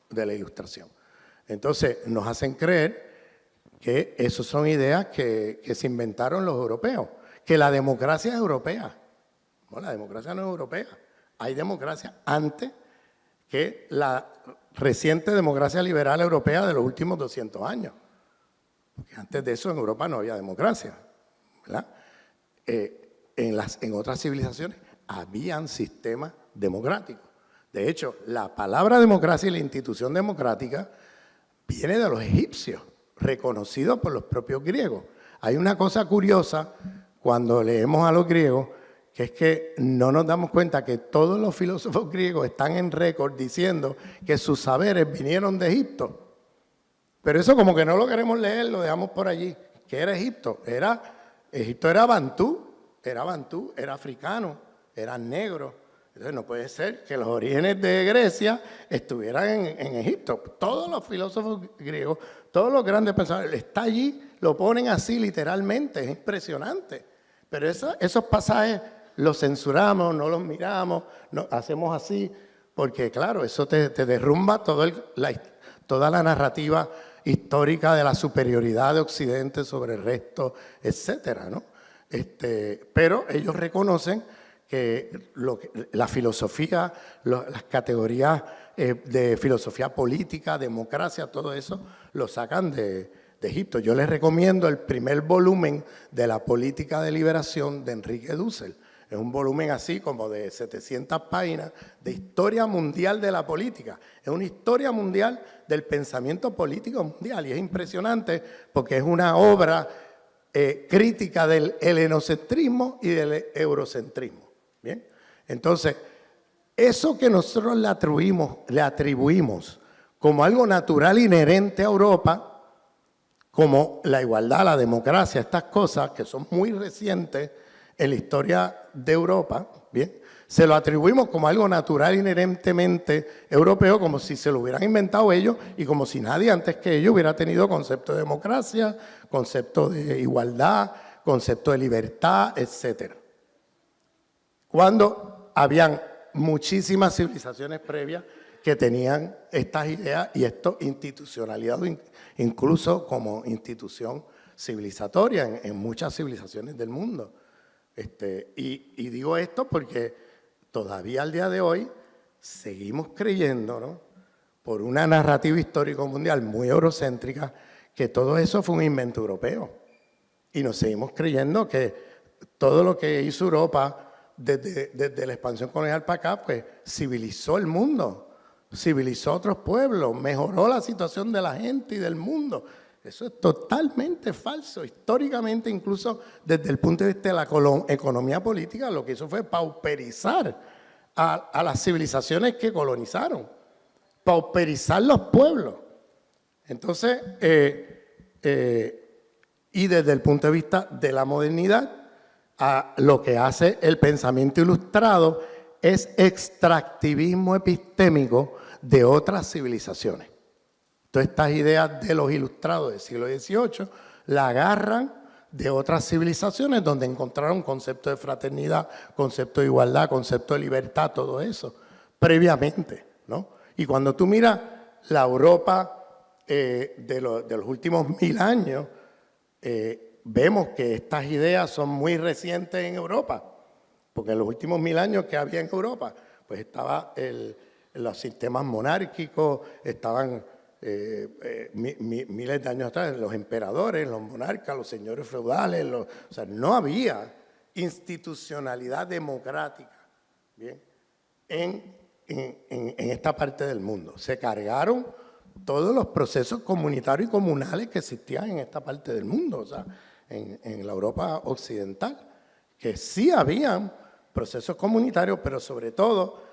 de la ilustración. Entonces, nos hacen creer que esas son ideas que se inventaron los europeos, que la democracia es europea. No, la democracia no es europea. Hay democracia antes que la reciente democracia liberal europea de los últimos 200 años. Porque antes de eso en Europa no había democracia. ¿verdad? En otras civilizaciones habían sistemas democráticos. De hecho, la palabra democracia y la institución democrática viene de los egipcios, reconocidos por los propios griegos. Hay una cosa curiosa cuando leemos a los griegos, que es que no nos damos cuenta que todos los filósofos griegos están en récord diciendo que sus saberes vinieron de Egipto. Pero eso como que no lo queremos leer, lo dejamos por allí. ¿Qué era Egipto? Egipto era bantú, era africano, era negro. Entonces no puede ser que los orígenes de Grecia estuvieran en Egipto. Todos los filósofos griegos, todos los grandes pensadores, está allí, lo ponen así literalmente, es impresionante. Pero esos pasajes los censuramos, no los miramos, no, hacemos así, porque claro, eso te derrumba toda la narrativa histórica de la superioridad de Occidente sobre el resto, etcétera, ¿no? Pero ellos reconocen que la filosofía, las categorías de filosofía política, democracia, todo eso, lo sacan de Egipto. Yo les recomiendo el primer volumen de la Política de Liberación de Enrique Dussel. Es un volumen así como de 700 páginas de historia mundial de la política. Es una historia mundial del pensamiento político mundial y es impresionante porque es una obra crítica del helenocentrismo y del eurocentrismo. ¿Bien? Entonces, eso que nosotros le atribuimos como algo natural inherente a Europa, como la igualdad, la democracia, estas cosas que son muy recientes en la historia de Europa, ¿bien? Se lo atribuimos como algo natural inherentemente europeo, como si se lo hubieran inventado ellos y como si nadie antes que ellos hubiera tenido concepto de democracia, concepto de igualdad, concepto de libertad, etcétera. Cuando habían muchísimas civilizaciones previas que tenían estas ideas y esto institucionalizado incluso como institución civilizatoria en muchas civilizaciones del mundo. Y digo esto porque todavía al día de hoy seguimos creyendo, ¿no?, por una narrativa histórico mundial muy eurocéntrica, que todo eso fue un invento europeo. Y nos seguimos creyendo que todo lo que hizo Europa desde la expansión colonial para acá, pues civilizó el mundo, civilizó otros pueblos, mejoró la situación de la gente y del mundo. Eso es totalmente falso. Históricamente, incluso desde el punto de vista de la economía política, lo que hizo fue pauperizar a las civilizaciones que colonizaron, pauperizar los pueblos. Entonces, y desde el punto de vista de la modernidad, lo que hace el pensamiento ilustrado es extractivismo epistémico de otras civilizaciones. Todas estas ideas de los ilustrados del siglo XVIII la agarran de otras civilizaciones donde encontraron concepto de fraternidad, concepto de igualdad, concepto de libertad, todo eso, previamente, ¿no? Y cuando tú miras la Europa de los últimos 1000 años, vemos que estas ideas son muy recientes en Europa, porque en los últimos 1000 años que había en Europa, pues estaba los sistemas monárquicos, estaban miles de años atrás, los emperadores, los monarcas, los señores feudales, o sea, no había institucionalidad democrática, ¿bien?, en esta parte del mundo. Se cargaron todos los procesos comunitarios y comunales que existían en esta parte del mundo, o sea, en la Europa occidental, que sí habían procesos comunitarios, pero sobre todo,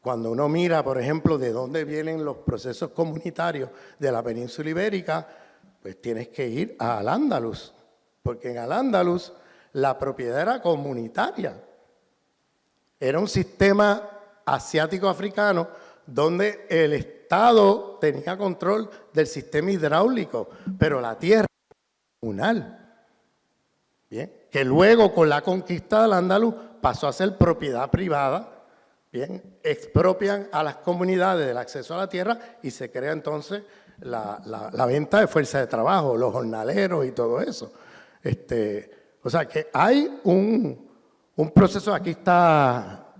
cuando uno mira, por ejemplo, de dónde vienen los procesos comunitarios de la península ibérica, pues tienes que ir a Al-Ándalus, porque en Al-Ándalus la propiedad era comunitaria. Era un sistema asiático-africano donde el Estado tenía control del sistema hidráulico, pero la tierra era comunal. Bien, que luego con la conquista del Al-Ándalus pasó a ser propiedad privada. Bien, expropian a las comunidades del acceso a la tierra y se crea entonces la venta de fuerza de trabajo, los jornaleros y todo eso. O sea que hay un proceso. Aquí está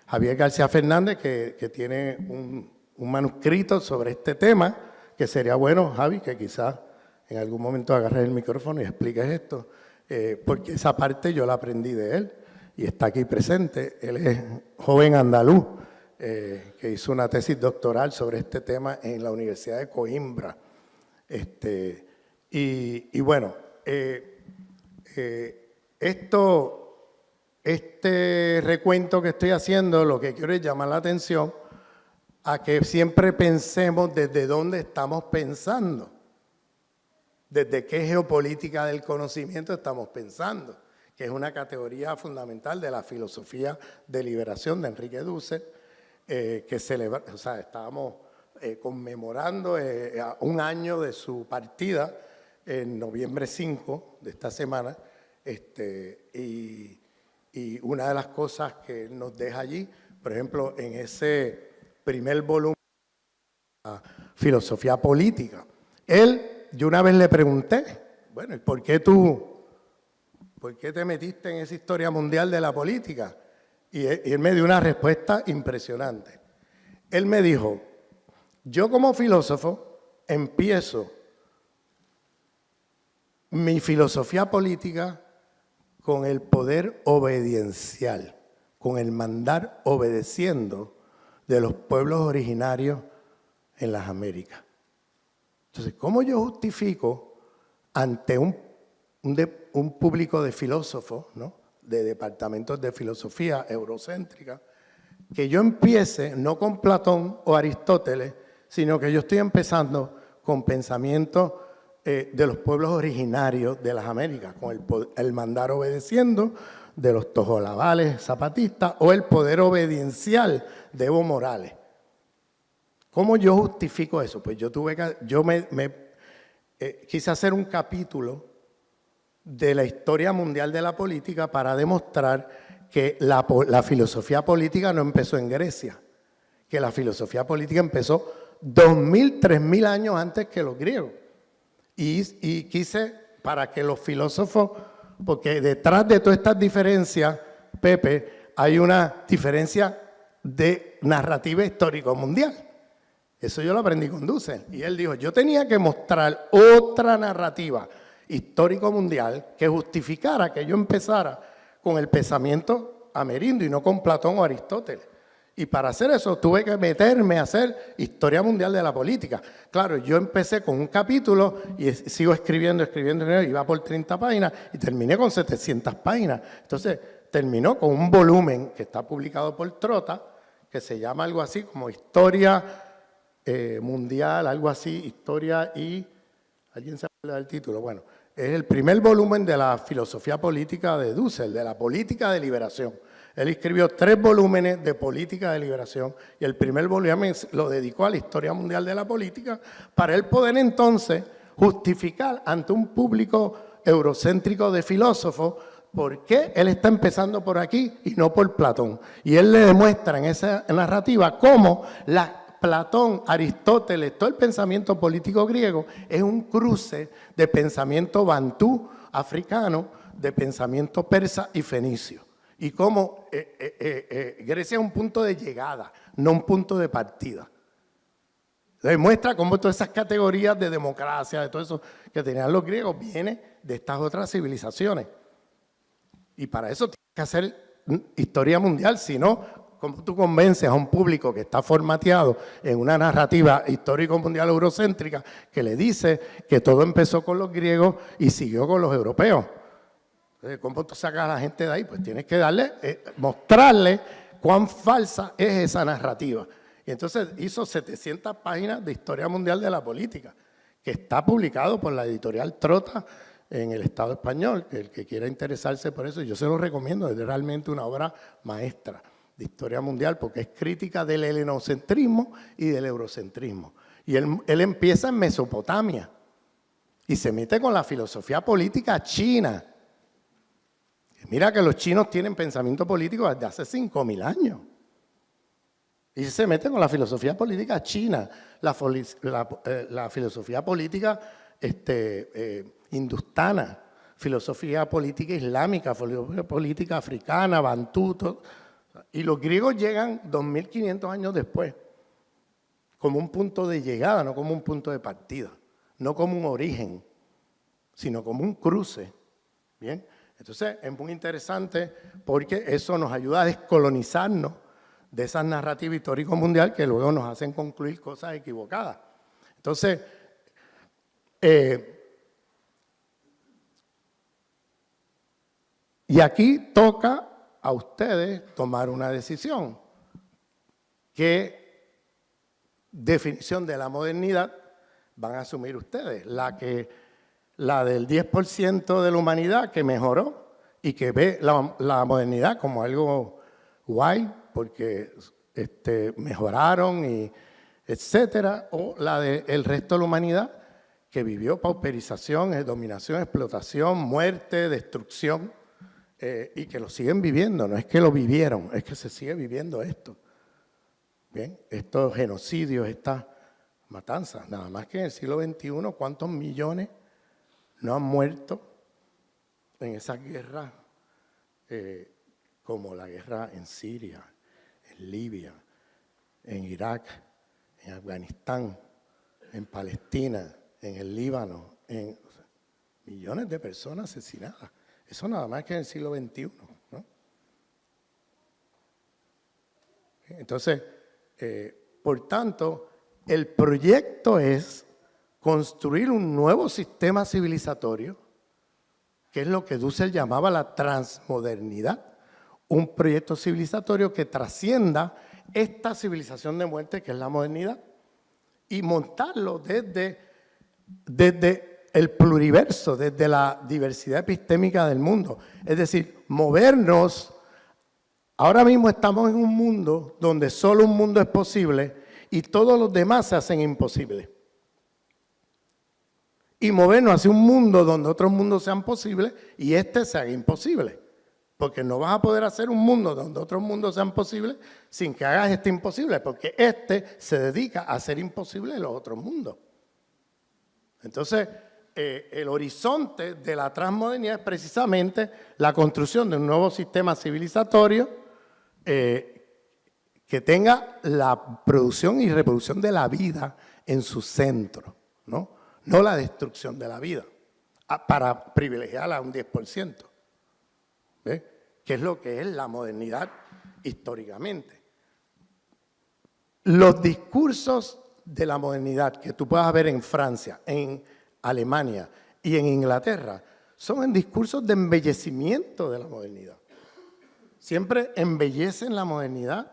Javier García Fernández que tiene un manuscrito sobre este tema, que sería bueno, Javi, que quizás en algún momento agarres el micrófono y expliques esto, porque esa parte yo la aprendí de él y está aquí presente. Él es joven andaluz que hizo una tesis doctoral sobre este tema en la Universidad de Coimbra. Y bueno, este recuento que estoy haciendo, lo que quiero es llamar la atención a que siempre pensemos desde dónde estamos pensando, desde qué geopolítica del conocimiento estamos pensando, que es una categoría fundamental de la filosofía de liberación de Enrique Dussel, que celebra, o sea, estábamos conmemorando un año de su partida en noviembre 5 de esta semana, y una de las cosas que él nos deja allí, por ejemplo, en ese primer volumen de la filosofía política, yo una vez le pregunté, bueno, ¿y por qué te metiste en esa historia mundial de la política? Y él me dio una respuesta impresionante. Él me dijo, yo como filósofo empiezo mi filosofía política con el poder obediencial, con el mandar obedeciendo de los pueblos originarios en las Américas. Entonces, ¿cómo yo justifico ante un público de filósofos, ¿no?, de departamentos de filosofía eurocéntrica, que yo empiece no con Platón o Aristóteles, sino que yo estoy empezando con pensamientos de los pueblos originarios de las Américas, con el mandar obedeciendo de los tojolabales zapatistas o el poder obediencial de Evo Morales? ¿Cómo yo justifico eso? Pues yo quise hacer un capítulo de la historia mundial de la política para demostrar que la filosofía política no empezó en Grecia, que la filosofía política empezó 2000, 3000 años antes que los griegos. Y quise, para que los filósofos, porque detrás de todas estas diferencias, Pepe, hay una diferencia de narrativa histórico mundial. Eso yo lo aprendí con Dussel. Y él dijo, yo tenía que mostrar otra narrativa histórico mundial que justificara que yo empezara con el pensamiento amerindio y no con Platón o Aristóteles. Y para hacer eso tuve que meterme a hacer historia mundial de la política. Claro, yo empecé con un capítulo y sigo escribiendo, iba por 30 páginas y terminé con 700 páginas. Entonces, terminó con un volumen que está publicado por Trota, que se llama algo así como Historia Mundial, algo así, Historia y... ¿Alguien se acuerda del título? Bueno, es el primer volumen de la filosofía política de Dussel, de la política de liberación. Él escribió 3 volúmenes de política de liberación y el primer volumen lo dedicó a la historia mundial de la política para él poder entonces justificar ante un público eurocéntrico de filósofos por qué él está empezando por aquí y no por Platón. Y él le demuestra en esa narrativa cómo Platón, Aristóteles, todo el pensamiento político griego es un cruce de pensamiento bantú, africano, de pensamiento persa y fenicio. Y cómo Grecia es un punto de llegada, no un punto de partida. Demuestra cómo todas esas categorías de democracia, de todo eso que tenían los griegos, vienen de estas otras civilizaciones. Y para eso tienes que hacer historia mundial, si no... ¿Cómo tú convences a un público que está formateado en una narrativa histórico-mundial eurocéntrica que le dice que todo empezó con los griegos y siguió con los europeos? Entonces, ¿cómo tú sacas a la gente de ahí? Pues tienes que mostrarle cuán falsa es esa narrativa. Y entonces hizo 700 páginas de historia mundial de la política, que está publicado por la editorial Trota en el Estado español, que el que quiera interesarse por eso, yo se lo recomiendo, es realmente una obra maestra de historia mundial, porque es crítica del helenocentrismo y del eurocentrismo. Y él empieza en Mesopotamia y se mete con la filosofía política china. Mira que los chinos tienen pensamiento político desde hace 5000 años. Y se mete con la filosofía política china, la filosofía política hindustana, filosofía política islámica, filosofía política africana, bantú, todo. Y los griegos llegan 2500 años después, como un punto de llegada, no como un punto de partida, no como un origen. sino como un cruce. ¿Bien? Entonces, es muy interesante porque eso nos ayuda a descolonizarnos de esas narrativas históricas mundiales que luego nos hacen concluir cosas equivocadas. Entonces, y aquí toca a ustedes tomar una decisión. ¿Qué definición de la modernidad van a asumir ustedes? La del 10% de la humanidad que mejoró y que ve la modernidad como algo guay porque mejoraron y etcétera, o la del resto de la humanidad que vivió pauperización, dominación, explotación, muerte, destrucción, y que lo siguen viviendo. No es que lo vivieron, es que se sigue viviendo esto. Bien, estos genocidios, estas matanzas, nada más que en el siglo XXI, ¿cuántos millones no han muerto en esas guerras como la guerra en Siria, en Libia, en Irak, en Afganistán, en Palestina, en el Líbano, millones de personas asesinadas? Eso nada más que en el siglo XXI, ¿no? Entonces, por tanto, el proyecto es construir un nuevo sistema civilizatorio, que es lo que Dussel llamaba la transmodernidad, un proyecto civilizatorio que trascienda esta civilización de muerte que es la modernidad, y montarlo desde el pluriverso, desde la diversidad epistémica del mundo. Es decir, movernos. Ahora mismo estamos en un mundo donde solo un mundo es posible y todos los demás se hacen imposibles. Y movernos hacia un mundo donde otros mundos sean posibles y este se haga imposible. Porque no vas a poder hacer un mundo donde otros mundos sean posibles sin que hagas este imposible, porque este se dedica a hacer imposible los otros mundos. Entonces, el horizonte de la transmodernidad es precisamente la construcción de un nuevo sistema civilizatorio que tenga la producción y reproducción de la vida en su centro, ¿no? No la destrucción de la vida, para privilegiarla a un 10%. ¿Ves? Que es lo que es la modernidad históricamente. Los discursos de la modernidad que tú puedas ver en Francia, en Alemania y en Inglaterra, son discursos de embellecimiento de la modernidad. Siempre embellecen la modernidad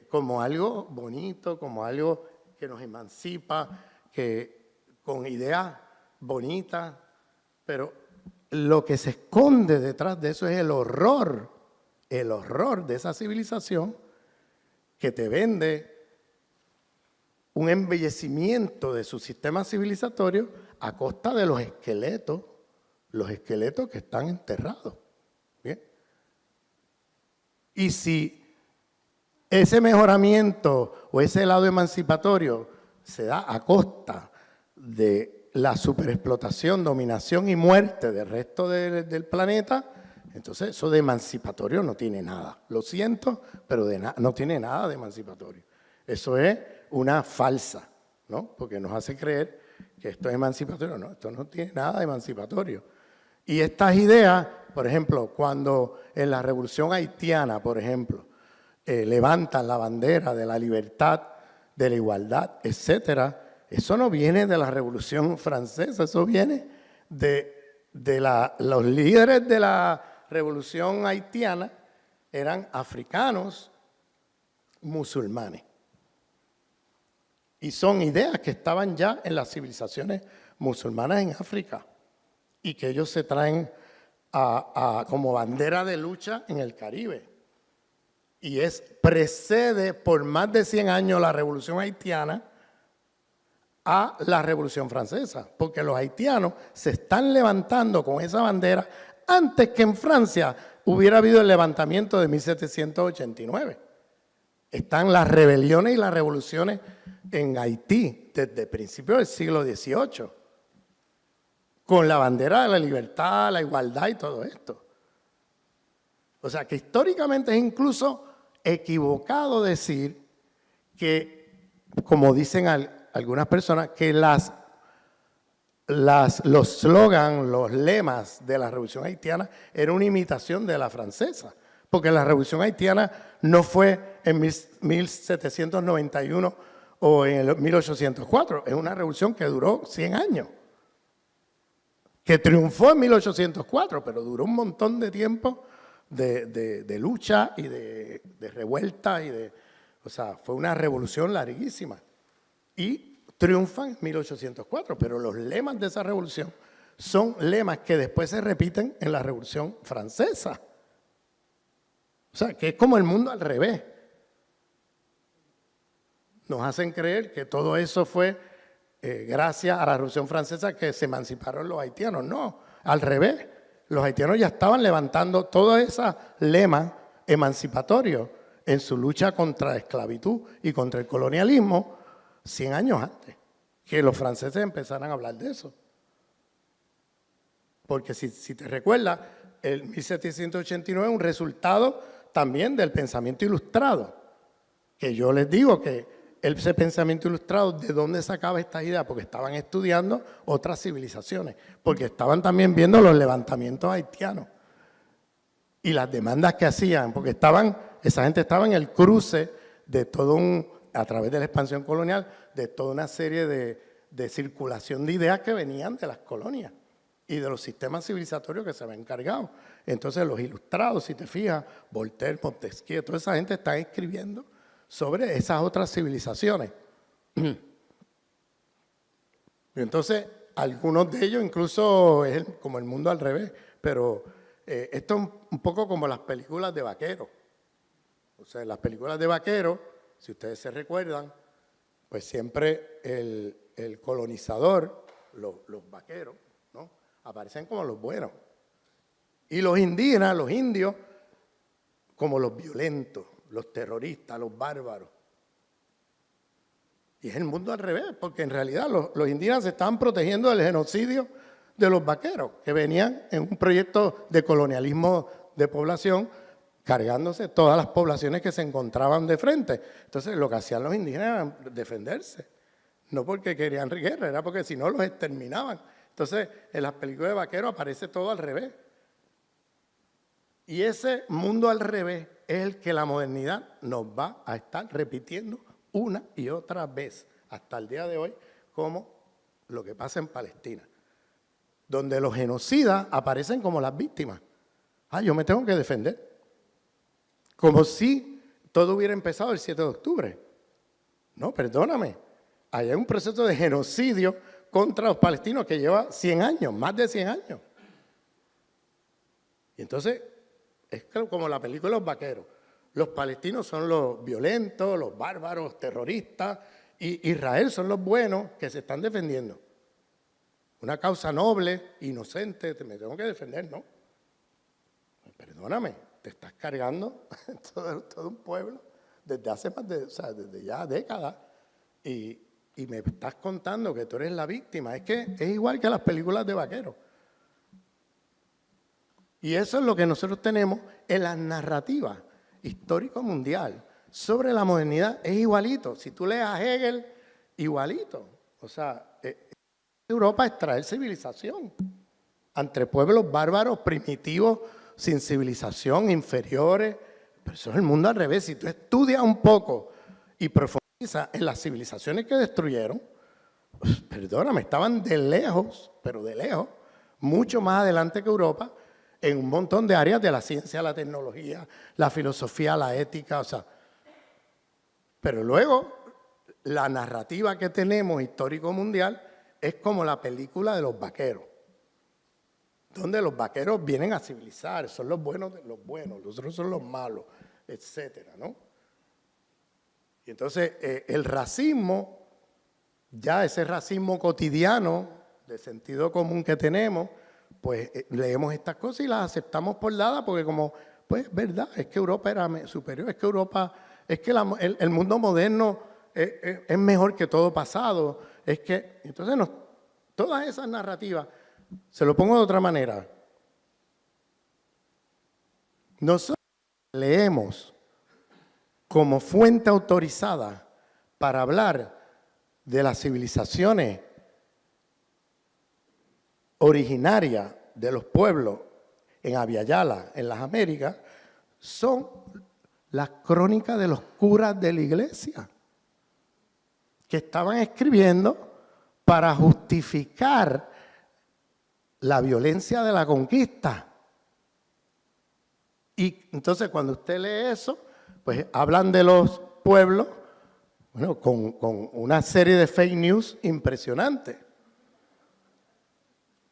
como algo bonito, como algo que nos emancipa, con ideas bonitas, pero lo que se esconde detrás de eso es el horror de esa civilización que te vende un embellecimiento de su sistema civilizatorio a costa de los esqueletos que están enterrados. ¿Bien? Y si ese mejoramiento o ese lado emancipatorio se da a costa de la superexplotación, dominación y muerte del resto del planeta, entonces eso de emancipatorio no tiene nada. Lo siento, pero no tiene nada de emancipatorio. Eso es una falsa, ¿no? Porque nos hace creer que esto es emancipatorio. No, esto no tiene nada de emancipatorio. Y estas ideas, por ejemplo, cuando en la Revolución Haitiana, por ejemplo, levantan la bandera de la libertad, de la igualdad, etcétera, eso no viene de la Revolución Francesa, eso viene de los líderes de la Revolución Haitiana, eran africanos musulmanes. Y son ideas que estaban ya en las civilizaciones musulmanas en África y que ellos se traen como bandera de lucha en el Caribe. Y precede por más de 100 años la Revolución Haitiana a la Revolución Francesa, porque los haitianos se están levantando con esa bandera antes que en Francia hubiera habido el levantamiento de 1789. Están las rebeliones y las revoluciones en Haití desde principios del siglo XVIII, con la bandera de la libertad, la igualdad y todo esto. O sea que históricamente es incluso equivocado decir que, como dicen algunas personas, que las los slogans, los lemas de la Revolución Haitiana eran una imitación de la francesa, porque la Revolución Haitiana no fue en 1791 o en el 1804, es una revolución que duró 100 años, que triunfó en 1804, pero duró un montón de tiempo de lucha y de revuelta, o sea, fue una revolución larguísima. Y triunfan en 1804, pero los lemas de esa revolución son lemas que después se repiten en la Revolución Francesa. O sea, que es como el mundo al revés. Nos hacen creer que todo eso fue gracias a la Revolución Francesa que se emanciparon los haitianos. No, al revés. Los haitianos ya estaban levantando todos esos lemas emancipatorios en su lucha contra la esclavitud y contra el colonialismo 100 años antes que los franceses empezaran a hablar de eso. Porque si te recuerdas, el 1789 es un resultado también del pensamiento ilustrado, que yo les digo que ese pensamiento ilustrado, ¿de dónde sacaba esta idea? Porque estaban estudiando otras civilizaciones, porque estaban también viendo los levantamientos haitianos y las demandas que hacían, porque esa gente estaba en el cruce de a través de la expansión colonial, de toda una serie de circulación de ideas que venían de las colonias y de los sistemas civilizatorios que se habían encargado. Entonces los ilustrados, si te fijas, Voltaire, Montesquieu, toda esa gente está escribiendo sobre esas otras civilizaciones. Y entonces algunos de ellos incluso es como el mundo al revés, pero esto es un poco como las películas de vaqueros. O sea, las películas de vaqueros, si ustedes se recuerdan, pues siempre el colonizador, los vaqueros, ¿no?, aparecen como los buenos. Y los indígenas, los indios, como los violentos, los terroristas, los bárbaros. Y es el mundo al revés, porque en realidad los indígenas se estaban protegiendo del genocidio de los vaqueros, que venían en un proyecto de colonialismo de población, cargándose todas las poblaciones que se encontraban de frente. Entonces lo que hacían los indígenas era defenderse, no porque querían guerra, era porque si no los exterminaban. Entonces en las películas de vaqueros aparece todo al revés. Y ese mundo al revés es el que la modernidad nos va a estar repitiendo una y otra vez, hasta el día de hoy, como lo que pasa en Palestina, donde los genocidas aparecen como las víctimas. Yo me tengo que defender. Como si todo hubiera empezado el 7 de octubre. No, perdóname. Hay un proceso de genocidio contra los palestinos que lleva 100 años, más de 100 años. Y entonces, es como la película de los vaqueros. Los palestinos son los violentos, los bárbaros, terroristas, y Israel son los buenos que se están defendiendo. Una causa noble, inocente, me tengo que defender, ¿no? Perdóname, te estás cargando todo un pueblo desde hace desde ya décadas, y me estás contando que tú eres la víctima. Es que es igual que las películas de vaqueros. Y eso es lo que nosotros tenemos en la narrativa histórico mundial sobre la modernidad. Es igualito. Si tú lees a Hegel, igualito. O sea, Europa es traer civilización entre pueblos bárbaros, primitivos, sin civilización, inferiores. Pero eso es el mundo al revés. Si tú estudias un poco y profundizas en las civilizaciones que destruyeron, pues, perdóname, estaban de lejos, pero de lejos, mucho más adelante que Europa, en un montón de áreas de la ciencia, la tecnología, la filosofía, la ética, o sea. Pero luego, la narrativa que tenemos histórico mundial es como la película de los vaqueros, donde los vaqueros vienen a civilizar, son los buenos de los buenos, los otros son los malos, etcétera, ¿no? Y entonces, el racismo, ya ese racismo cotidiano, de sentido común que tenemos, pues leemos estas cosas y las aceptamos por dadas porque como, pues verdad, es que Europa era superior, es que Europa, es que el mundo moderno es mejor que todo pasado, es que, entonces todas esas narrativas, se lo pongo de otra manera, nosotros leemos como fuente autorizada para hablar de las civilizaciones originaria de los pueblos en Abya-Yala, en las Américas, son las crónicas de los curas de la iglesia, que estaban escribiendo para justificar la violencia de la conquista. Y entonces cuando usted lee eso, pues hablan de los pueblos, bueno, con una serie de fake news impresionantes.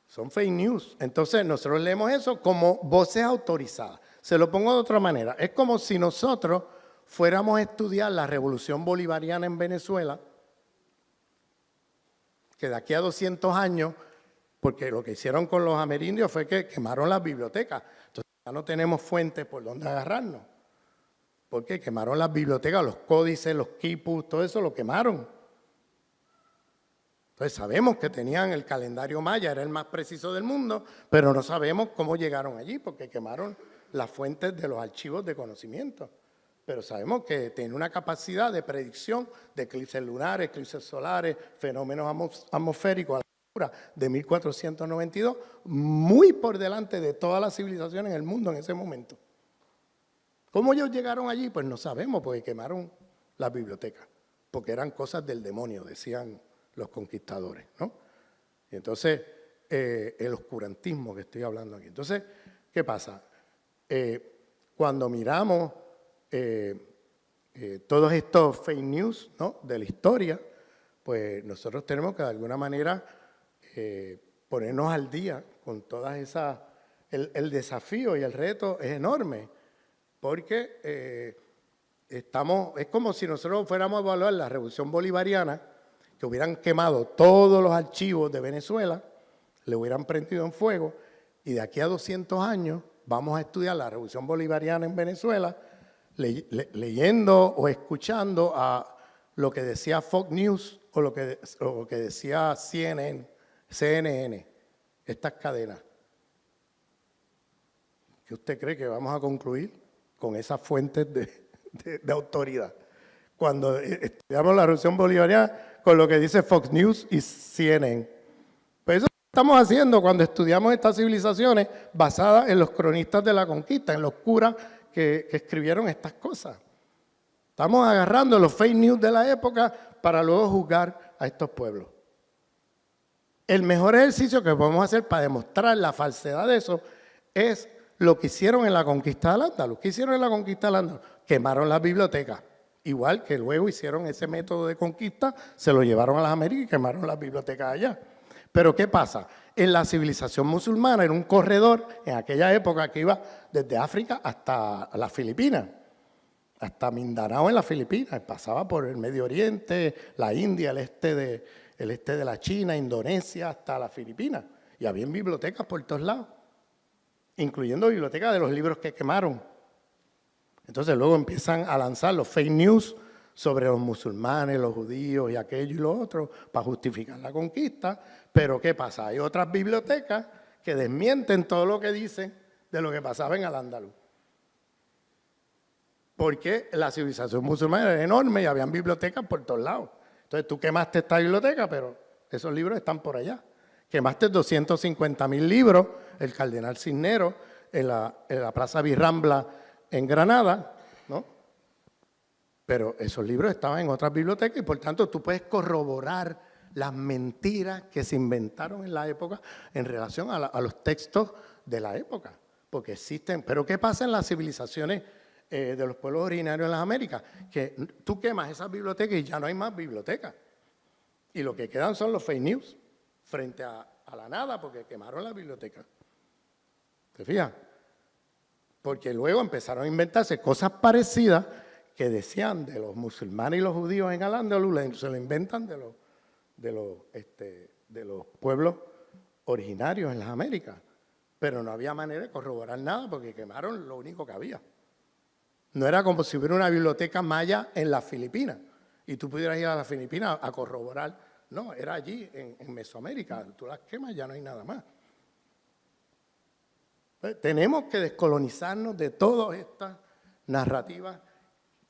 Son fake news. Entonces nosotros leemos eso como voces autorizadas. Se lo pongo de otra manera. Es como si nosotros fuéramos a estudiar la revolución bolivariana en Venezuela, que de aquí a 200 años, porque lo que hicieron con los amerindios fue que quemaron las bibliotecas. Entonces ya no tenemos fuentes por donde agarrarnos. Porque quemaron las bibliotecas, los códices, los quipus, todo eso lo quemaron. Entonces sabemos que tenían el calendario maya, era el más preciso del mundo, pero no sabemos cómo llegaron allí, porque quemaron las fuentes de los archivos de conocimiento. Pero sabemos que tiene una capacidad de predicción de eclipses lunares, eclipses solares, fenómenos atmosféricos a la altura de 1492, muy por delante de todas las civilizaciones en el mundo en ese momento. ¿Cómo ellos llegaron allí? Pues no sabemos, porque quemaron las bibliotecas, porque eran cosas del demonio, decían los conquistadores, ¿no? Y entonces, el oscurantismo que estoy hablando aquí. Entonces, ¿qué pasa? Cuando miramos todos estos fake news, ¿no?, de la historia, pues nosotros tenemos que de alguna manera ponernos al día con todas esas. El desafío y el reto es enorme, porque es como si nosotros fuéramos a evaluar la revolución bolivariana, que hubieran quemado todos los archivos de Venezuela, le hubieran prendido en fuego, y de aquí a 200 años vamos a estudiar la revolución bolivariana en Venezuela, leyendo o escuchando a lo que decía Fox News o lo que decía CNN, estas cadenas. ¿Qué usted cree que vamos a concluir con esas fuentes de autoridad? Cuando estudiamos la revolución bolivariana con lo que dice Fox News y CNN. Pues eso estamos haciendo cuando estudiamos estas civilizaciones basadas en los cronistas de la conquista, en los curas que escribieron estas cosas. Estamos agarrando los fake news de la época para luego juzgar a estos pueblos. El mejor ejercicio que podemos hacer para demostrar la falsedad de eso es lo que hicieron en la conquista del Al-Ándalus. ¿Qué hicieron en la conquista del Al-Ándalus? Quemaron las bibliotecas. Igual que luego hicieron ese método de conquista, se lo llevaron a las Américas y quemaron las bibliotecas allá. Pero ¿qué pasa? En la civilización musulmana era un corredor en aquella época que iba desde África hasta las Filipinas, hasta Mindanao en las Filipinas, pasaba por el Medio Oriente, la India, el este de la China, Indonesia, hasta las Filipinas. Y había bibliotecas por todos lados, incluyendo bibliotecas de los libros que quemaron. Entonces luego empiezan a lanzar los fake news sobre los musulmanes, los judíos y aquello y lo otro para justificar la conquista. Pero ¿qué pasa? Hay otras bibliotecas que desmienten todo lo que dicen de lo que pasaba en Al-Ándalus. Porque la civilización musulmana era enorme y habían bibliotecas por todos lados. Entonces tú quemaste esta biblioteca, pero esos libros están por allá. Quemaste 250,000 libros, el Cardenal Cisneros, en la Plaza Birrambla en Granada, ¿no? Pero esos libros estaban en otras bibliotecas y por tanto tú puedes corroborar las mentiras que se inventaron en la época en relación a los textos de la época, porque existen. Pero ¿qué pasa en las civilizaciones de los pueblos originarios en las Américas? Que tú quemas esas bibliotecas y ya no hay más bibliotecas. Y lo que quedan son los fake news frente a la nada, porque quemaron las bibliotecas. ¿Te fijas? Porque luego empezaron a inventarse cosas parecidas que decían de los musulmanes y los judíos en Al-Ándalus, se lo inventan de los pueblos originarios en las Américas. Pero no había manera de corroborar nada porque quemaron lo único que había. No era como si hubiera una biblioteca maya en las Filipinas y tú pudieras ir a las Filipinas a corroborar. No, era allí en Mesoamérica. Tú las quemas y ya no hay nada más. Tenemos que descolonizarnos de todas estas narrativas,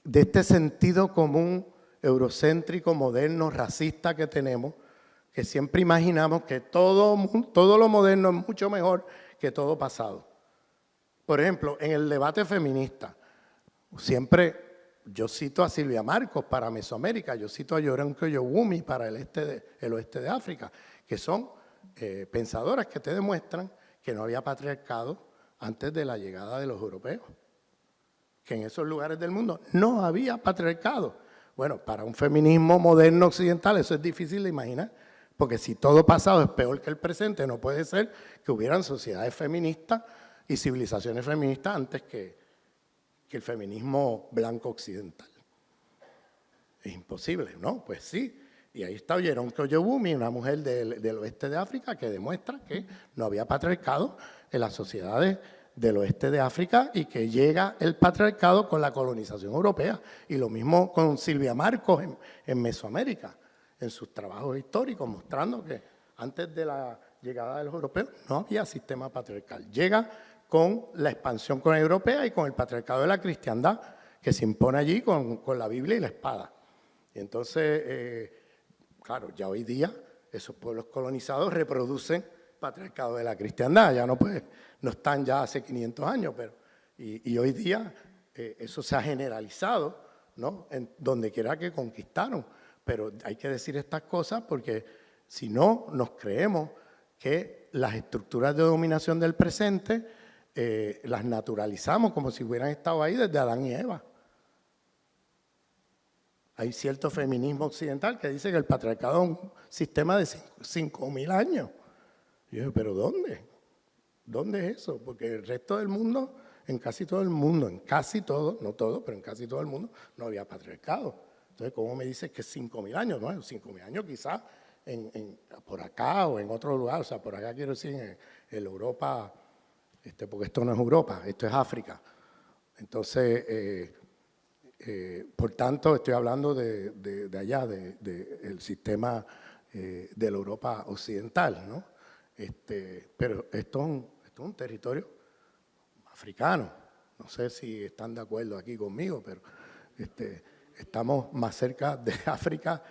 de este sentido común eurocéntrico, moderno, racista que tenemos, que siempre imaginamos que todo lo moderno es mucho mejor que todo pasado. Por ejemplo, en el debate feminista, siempre yo cito a Silvia Marcos para Mesoamérica, yo cito a Yoronko Yowumi para el oeste de África, que son pensadoras que te demuestran que no había patriarcado antes de la llegada de los europeos, que en esos lugares del mundo no había patriarcado. Bueno, para un feminismo moderno occidental eso es difícil de imaginar, porque si todo pasado es peor que el presente, no puede ser que hubieran sociedades feministas y civilizaciones feministas antes que el feminismo blanco occidental. Es imposible, ¿no? Pues sí. Y ahí está Yoronko Yowumi, una mujer del oeste de África, que demuestra que no había patriarcado en las sociedades del oeste de África y que llega el patriarcado con la colonización europea. Y lo mismo con Silvia Marcos en Mesoamérica, en sus trabajos históricos, mostrando que antes de la llegada de los europeos no había sistema patriarcal. Llega con la expansión con la europea y con el patriarcado de la cristiandad, que se impone allí con la Biblia y la espada. Y entonces, claro, ya hoy día esos pueblos colonizados reproducen patriarcado de la cristiandad, ya no están ya hace 500 años, pero y hoy día eso se ha generalizado, ¿no? En donde quiera que conquistaron, pero hay que decir estas cosas porque si no nos creemos que las estructuras de dominación del presente las naturalizamos como si hubieran estado ahí desde Adán y Eva. Hay cierto feminismo occidental que dice que el patriarcado es un sistema de 5.000 años. Y yo digo, ¿pero dónde? ¿Dónde es eso? Porque el resto del mundo, en casi todo el mundo, en casi todo, no todo, pero en casi todo el mundo, no había patriarcado. Entonces, ¿cómo me dices que es 5.000 años? No, 5.000 años quizás por acá o en otro lugar. O sea, por acá quiero decir en Europa, porque esto no es Europa, esto es África. Entonces, por tanto, estoy hablando de allá, del sistema de la Europa occidental, ¿no? Pero esto es un territorio africano. No sé si están de acuerdo aquí conmigo, pero estamos más cerca de África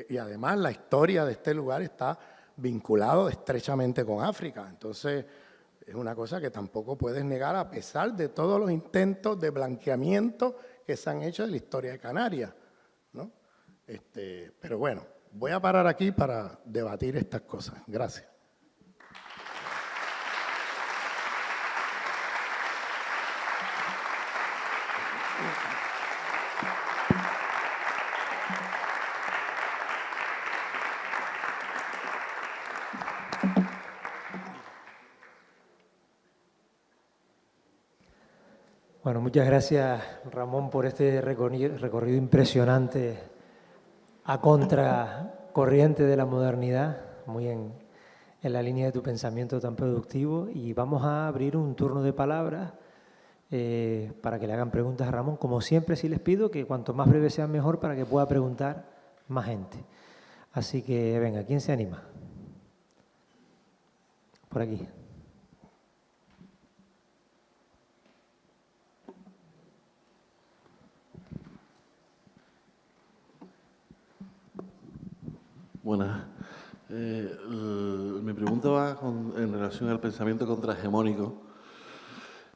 y además la historia de este lugar está vinculado estrechamente con África. Entonces, es una cosa que tampoco puedes negar a pesar de todos los intentos de blanqueamiento que se han hecho de la historia de Canarias, ¿no? Pero bueno, voy a parar aquí para debatir estas cosas. Gracias. Bueno, muchas gracias, Ramón, por este recorrido impresionante a contracorriente de la modernidad, muy en la línea de tu pensamiento tan productivo. Y vamos a abrir un turno de palabras para que le hagan preguntas a Ramón. Como siempre, sí les pido que cuanto más breve sean mejor para que pueda preguntar más gente. Así que, venga, ¿quién se anima? Por aquí. Buenas. Mi pregunta va en relación al pensamiento contrahegemónico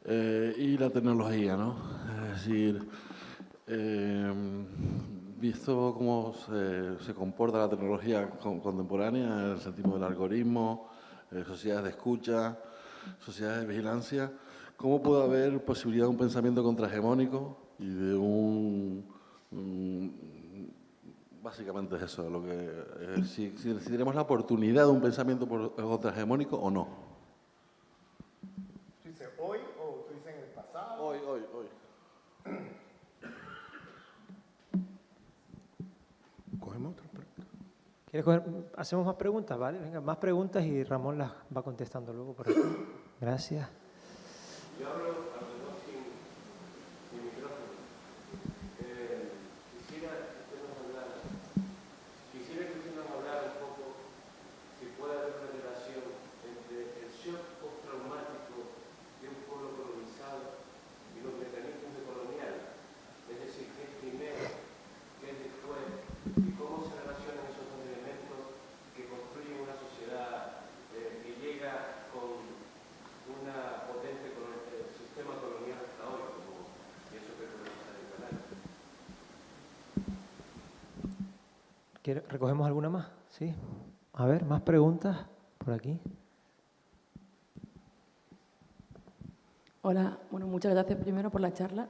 y la tecnología, ¿no? Es decir, visto cómo se comporta la tecnología contemporánea en el sentido del algoritmo, sociedades de escucha, sociedades de vigilancia, ¿cómo puede haber posibilidad de un pensamiento contrahegemónico y de básicamente es eso, si tenemos la oportunidad de un pensamiento contrahegemónico o no? ¿Tú dices hoy o tú dices en el pasado? Hoy. Cogemos otra pregunta. Hacemos más preguntas, ¿vale? Venga, más preguntas y Ramón las va contestando luego por aquí. Gracias. Yo hablo alrededor sin micrófono. Quisiera que usted nos hablara un poco si puede haber una relación entre el shock postraumático de un pueblo colonizado y los mecanismos de colonial, es decir, qué es primero, qué es después, y cómo se relacionan esos dos elementos que ¿Recogemos alguna más? Sí. A ver, más preguntas por aquí. Hola, bueno, muchas gracias primero por la charla.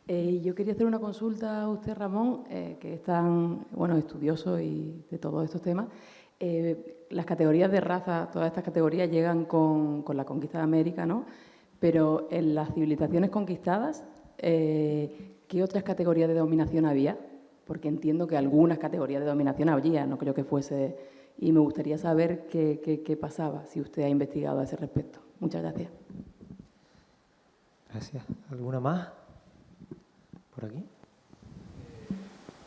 Yo quería hacer una consulta a usted, Ramón, que es tan estudioso y de todos estos temas. Las categorías de raza, todas estas categorías llegan con la conquista de América, ¿no? Pero en las civilizaciones conquistadas, ¿qué otras categorías de dominación había? Porque entiendo que algunas categorías de dominación había, no creo que fuese... Y me gustaría saber qué pasaba, si usted ha investigado a ese respecto. Muchas gracias. Gracias. ¿Alguna más? ¿Por aquí?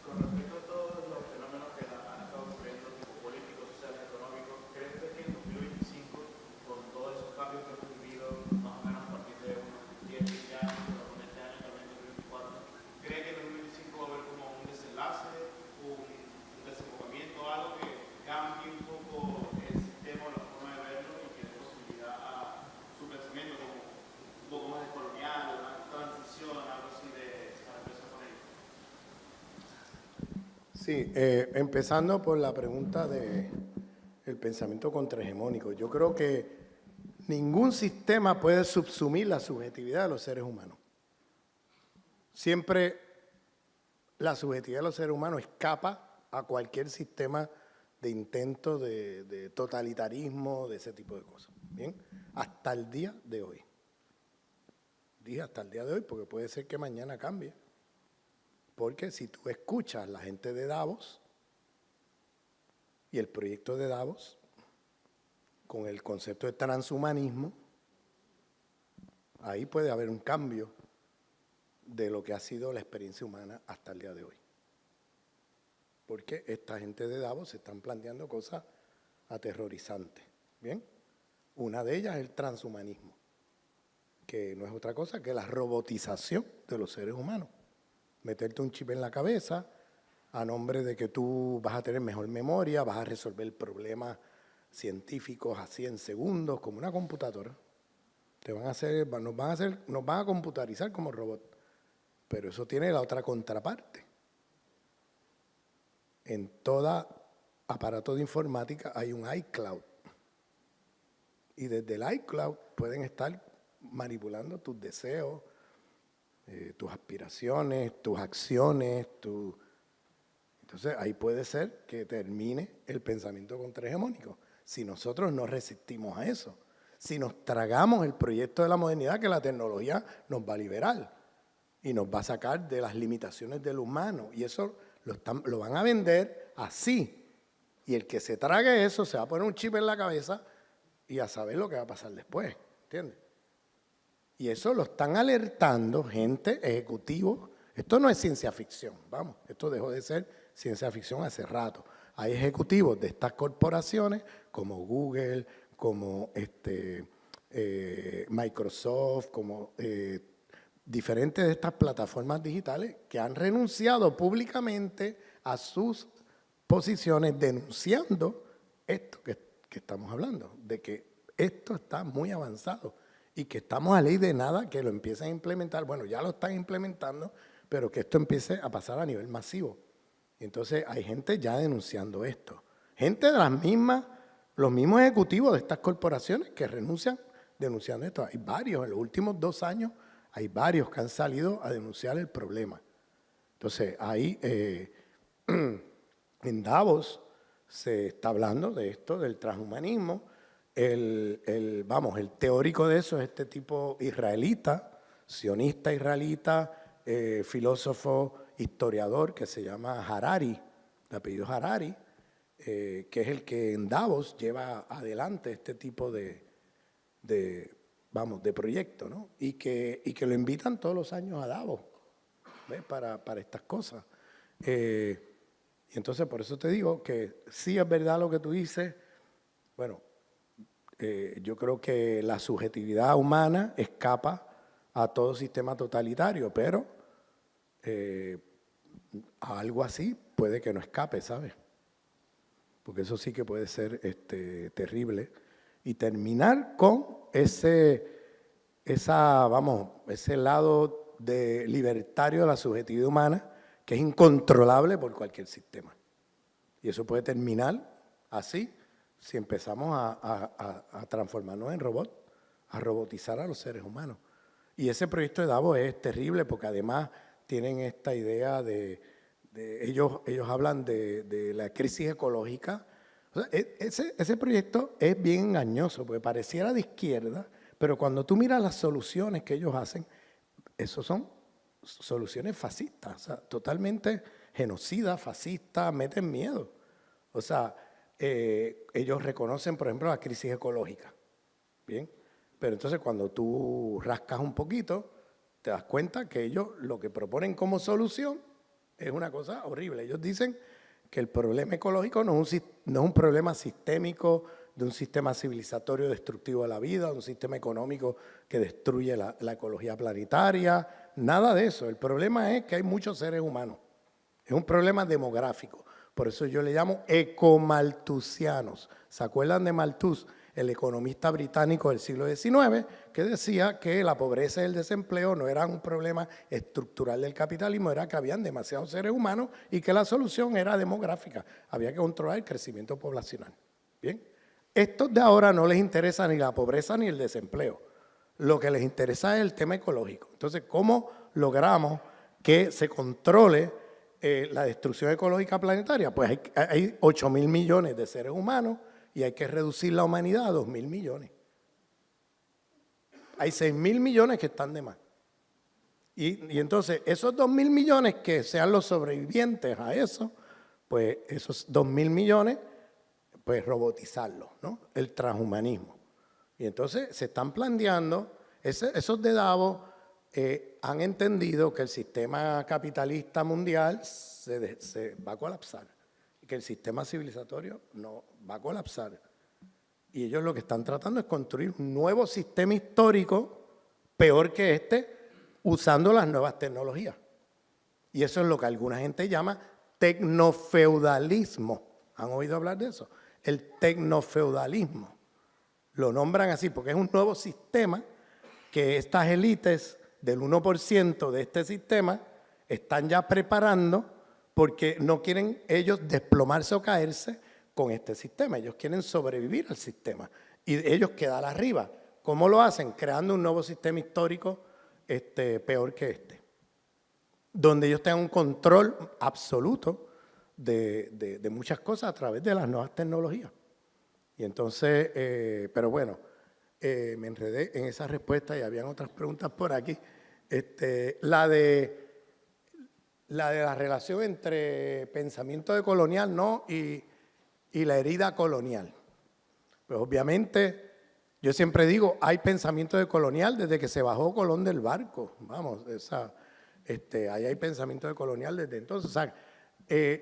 Con respecto a todos los fenómenos que han estado ocurriendo, tipo políticos, sociales, económicos, ¿cree usted que en 2025, con todos esos cambios que hemos vivido, más o menos a partir de unos 10, 20 años, con este año también 2024, cree que en 2025 va a haber como un desenlace, un desenfocamiento, algo que cambie un poco el sistema o la forma de verlo y que dé posibilidad a su pensamiento como un poco más descolonial, una transición, algo así para empezar con ello? Sí, empezando por la pregunta del pensamiento contrahegemónico. Yo creo que ningún sistema puede subsumir la subjetividad de los seres humanos. Siempre la subjetividad de los seres humanos escapa a cualquier sistema de intento de totalitarismo, de ese tipo de cosas. ¿Bien? Hasta el día de hoy. Dije hasta el día de hoy porque puede ser que mañana cambie. Porque si tú escuchas a la gente de Davos y el proyecto de Davos con el concepto de transhumanismo, ahí puede haber un cambio de lo que ha sido la experiencia humana hasta el día de hoy. Porque esta gente de Davos se están planteando cosas aterrorizantes. ¿Bien? Una de ellas es el transhumanismo, que no es otra cosa que la robotización de los seres humanos. Meterte un chip en la cabeza a nombre de que tú vas a tener mejor memoria, vas a resolver problemas científicos así en segundos, como una computadora. Nos van a computarizar como robot. Pero eso tiene la otra contraparte. En todo aparato de informática hay un iCloud. Y desde el iCloud pueden estar manipulando tus deseos, tus aspiraciones, tus acciones, Entonces ahí puede ser que termine el pensamiento contrahegemónico. Si nosotros no resistimos a eso, si nos tragamos el proyecto de la modernidad, que la tecnología nos va a liberar y nos va a sacar de las limitaciones del humano, y eso lo van a vender así. Y el que se trague eso se va a poner un chip en la cabeza y a saber lo que va a pasar después, ¿entiendes? Y eso lo están alertando gente, ejecutivos. Esto no es ciencia ficción, vamos, esto dejó de ser ciencia ficción hace rato. Hay ejecutivos de estas corporaciones como Google, como Microsoft, como diferentes de estas plataformas digitales que han renunciado públicamente a sus posiciones denunciando esto que estamos hablando, de que esto está muy avanzado y que estamos a ley de nada que lo empiecen a implementar. Bueno, ya lo están implementando, pero que esto empiece a pasar a nivel masivo. Entonces hay gente ya denunciando esto. Gente de los mismos ejecutivos de estas corporaciones que renuncian denunciando esto. Hay varios, en los últimos 2 años, hay varios que han salido a denunciar el problema. Entonces ahí en Davos se está hablando de esto, del transhumanismo. El teórico de eso es este tipo israelita, sionista israelita, filósofo, historiador que se llama Harari, de apellido Harari, que es el que en Davos lleva adelante este tipo de proyecto, ¿no? Y que lo invitan todos los años a Davos, ¿ves? Para estas cosas. Y entonces por eso te digo que sí es verdad lo que tú dices. Bueno, yo creo que la subjetividad humana escapa a todo sistema totalitario, pero a algo así puede que no escape, ¿sabes? Porque eso sí que puede ser terrible. Y terminar con ese lado libertario de la subjetividad humana que es incontrolable por cualquier sistema. Y eso puede terminar así si empezamos a transformarnos en robots, a robotizar a los seres humanos. Y ese proyecto de Davos es terrible porque además tienen esta idea ellos hablan de la crisis ecológica. O sea, ese proyecto es bien engañoso porque pareciera de izquierda, pero cuando tú miras las soluciones que ellos hacen, esos son soluciones fascistas, o sea, totalmente genocidas, fascistas, meten miedo. O sea, ellos reconocen, por ejemplo, la crisis ecológica, ¿bien? Pero entonces cuando tú rascas un poquito, te das cuenta que ellos lo que proponen como solución es una cosa horrible. Ellos dicen que el problema ecológico no es un problema sistémico de un sistema civilizatorio destructivo de la vida, de un sistema económico que destruye la ecología planetaria, nada de eso. El problema es que hay muchos seres humanos. Es un problema demográfico. Por eso yo le llamo ecomalthusianos. ¿Se acuerdan de Malthus, el economista británico del siglo XIX, que decía que la pobreza y el desempleo no eran un problema estructural del capitalismo, era que habían demasiados seres humanos y que la solución era demográfica. Había que controlar el crecimiento poblacional. Bien. Estos de ahora no les interesa ni la pobreza ni el desempleo. Lo que les interesa es el tema ecológico. Entonces, ¿cómo logramos que se controle la destrucción ecológica planetaria? Pues hay 8.000 millones de seres humanos y hay que reducir la humanidad a 2.000 millones. Hay 6.000 millones que están de más. Y entonces, esos 2.000 millones que sean los sobrevivientes a eso, pues esos 2.000 millones, pues robotizarlos, ¿no? El transhumanismo. Y entonces se están planteando, esos de Davos han entendido que el sistema capitalista mundial se va a colapsar, y que el sistema civilizatorio no va a colapsar. Y ellos lo que están tratando es construir un nuevo sistema histórico, peor que este, usando las nuevas tecnologías. Y eso es lo que alguna gente llama tecnofeudalismo. ¿Han oído hablar de eso? El tecnofeudalismo. Lo nombran así porque es un nuevo sistema que estas élites del 1% de este sistema están ya preparando porque no quieren ellos desplomarse o caerse con este sistema. Ellos quieren sobrevivir al sistema y ellos quedar arriba. ¿Cómo lo hacen? Creando un nuevo sistema histórico peor que este, donde ellos tengan un control absoluto de muchas cosas a través de las nuevas tecnologías. Y entonces, pero bueno, me enredé en esa respuesta y habían otras preguntas por aquí. La de la relación entre pensamiento decolonial, ¿no? y la herida colonial. Pues obviamente, yo siempre digo, hay pensamiento decolonial desde que se bajó Colón del barco. Vamos, ahí hay pensamiento decolonial desde entonces. O sea, es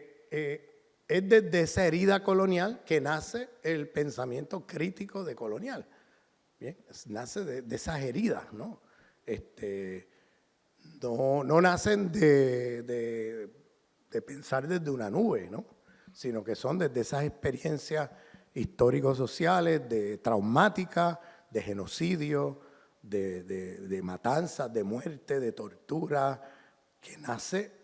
desde esa herida colonial que nace el pensamiento crítico decolonial. Bien, nace de esas heridas, ¿no? No nacen de pensar desde una nube, ¿no? Sino que son desde esas experiencias histórico-sociales, de traumáticas, de genocidio, de matanzas, de muerte, de tortura, que nace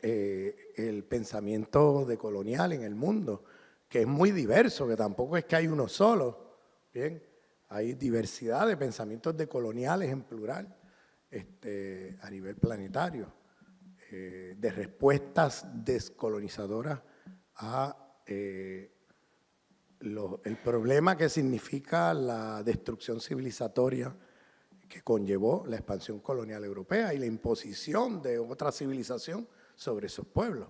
el pensamiento decolonial en el mundo, que es muy diverso, que tampoco es que hay uno solo, ¿bien? Hay diversidad de pensamientos decoloniales en plural a nivel planetario, de respuestas descolonizadoras a el problema que significa la destrucción civilizatoria que conllevó la expansión colonial europea y la imposición de otra civilización sobre esos pueblos.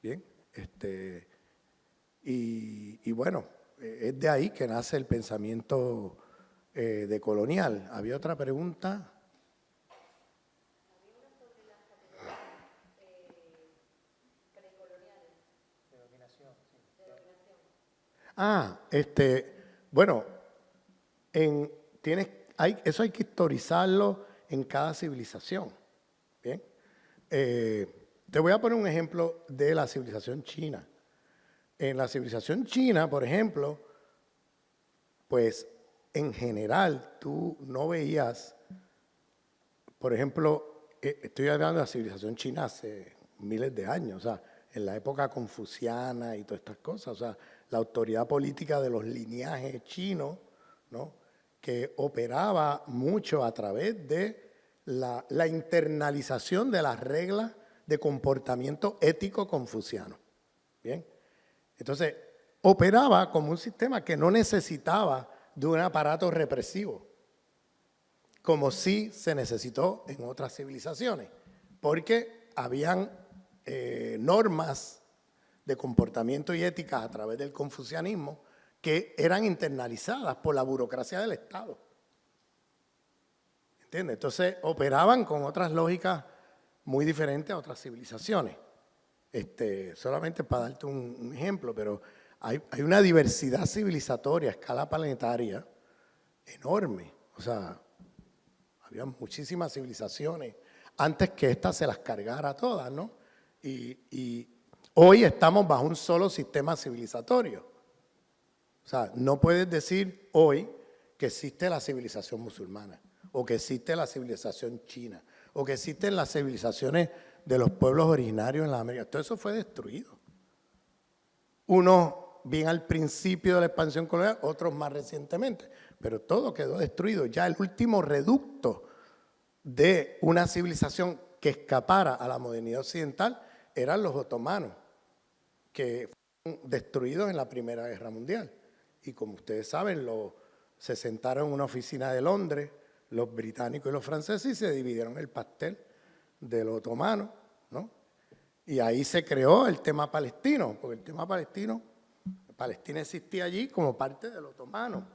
Bien, y bueno, es de ahí que nace el pensamiento decolonial. ¿Había otra pregunta? Bueno, eso hay que historizarlo en cada civilización. ¿Bien? Te voy a poner un ejemplo de la civilización china. En la civilización china, por ejemplo, pues en general tú no veías, por ejemplo, estoy hablando de la civilización china hace miles de años, o sea, en la época confuciana y todas estas cosas. O sea, la autoridad política de los lineajes chinos, ¿no?, que operaba mucho a través de la internalización de las reglas de comportamiento ético confuciano. Bien, entonces operaba como un sistema que no necesitaba de un aparato represivo, como sí se necesitó en otras civilizaciones, porque habían normas de comportamiento y ética a través del confucianismo que eran internalizadas por la burocracia del Estado. ¿Entiendes? Entonces operaban con otras lógicas muy diferentes a otras civilizaciones. Solamente para darte un ejemplo, pero hay una diversidad civilizatoria a escala planetaria enorme. O sea, había muchísimas civilizaciones antes que ésta se las cargara todas, ¿no? Y hoy estamos bajo un solo sistema civilizatorio. O sea, no puedes decir hoy que existe la civilización musulmana, o que existe la civilización china, o que existen las civilizaciones de los pueblos originarios en la América. Todo eso fue destruido. Unos bien al principio de la expansión colonial, otros más recientemente, pero todo quedó destruido. Ya el último reducto de una civilización que escapara a la modernidad occidental eran los otomanos, que fueron destruidos en la Primera Guerra Mundial. Y como ustedes saben, se sentaron en una oficina de Londres, los británicos y los franceses, y se dividieron el pastel del otomano, ¿no? Y ahí se creó el tema palestino, porque el tema palestino, Palestina existía allí como parte del otomano,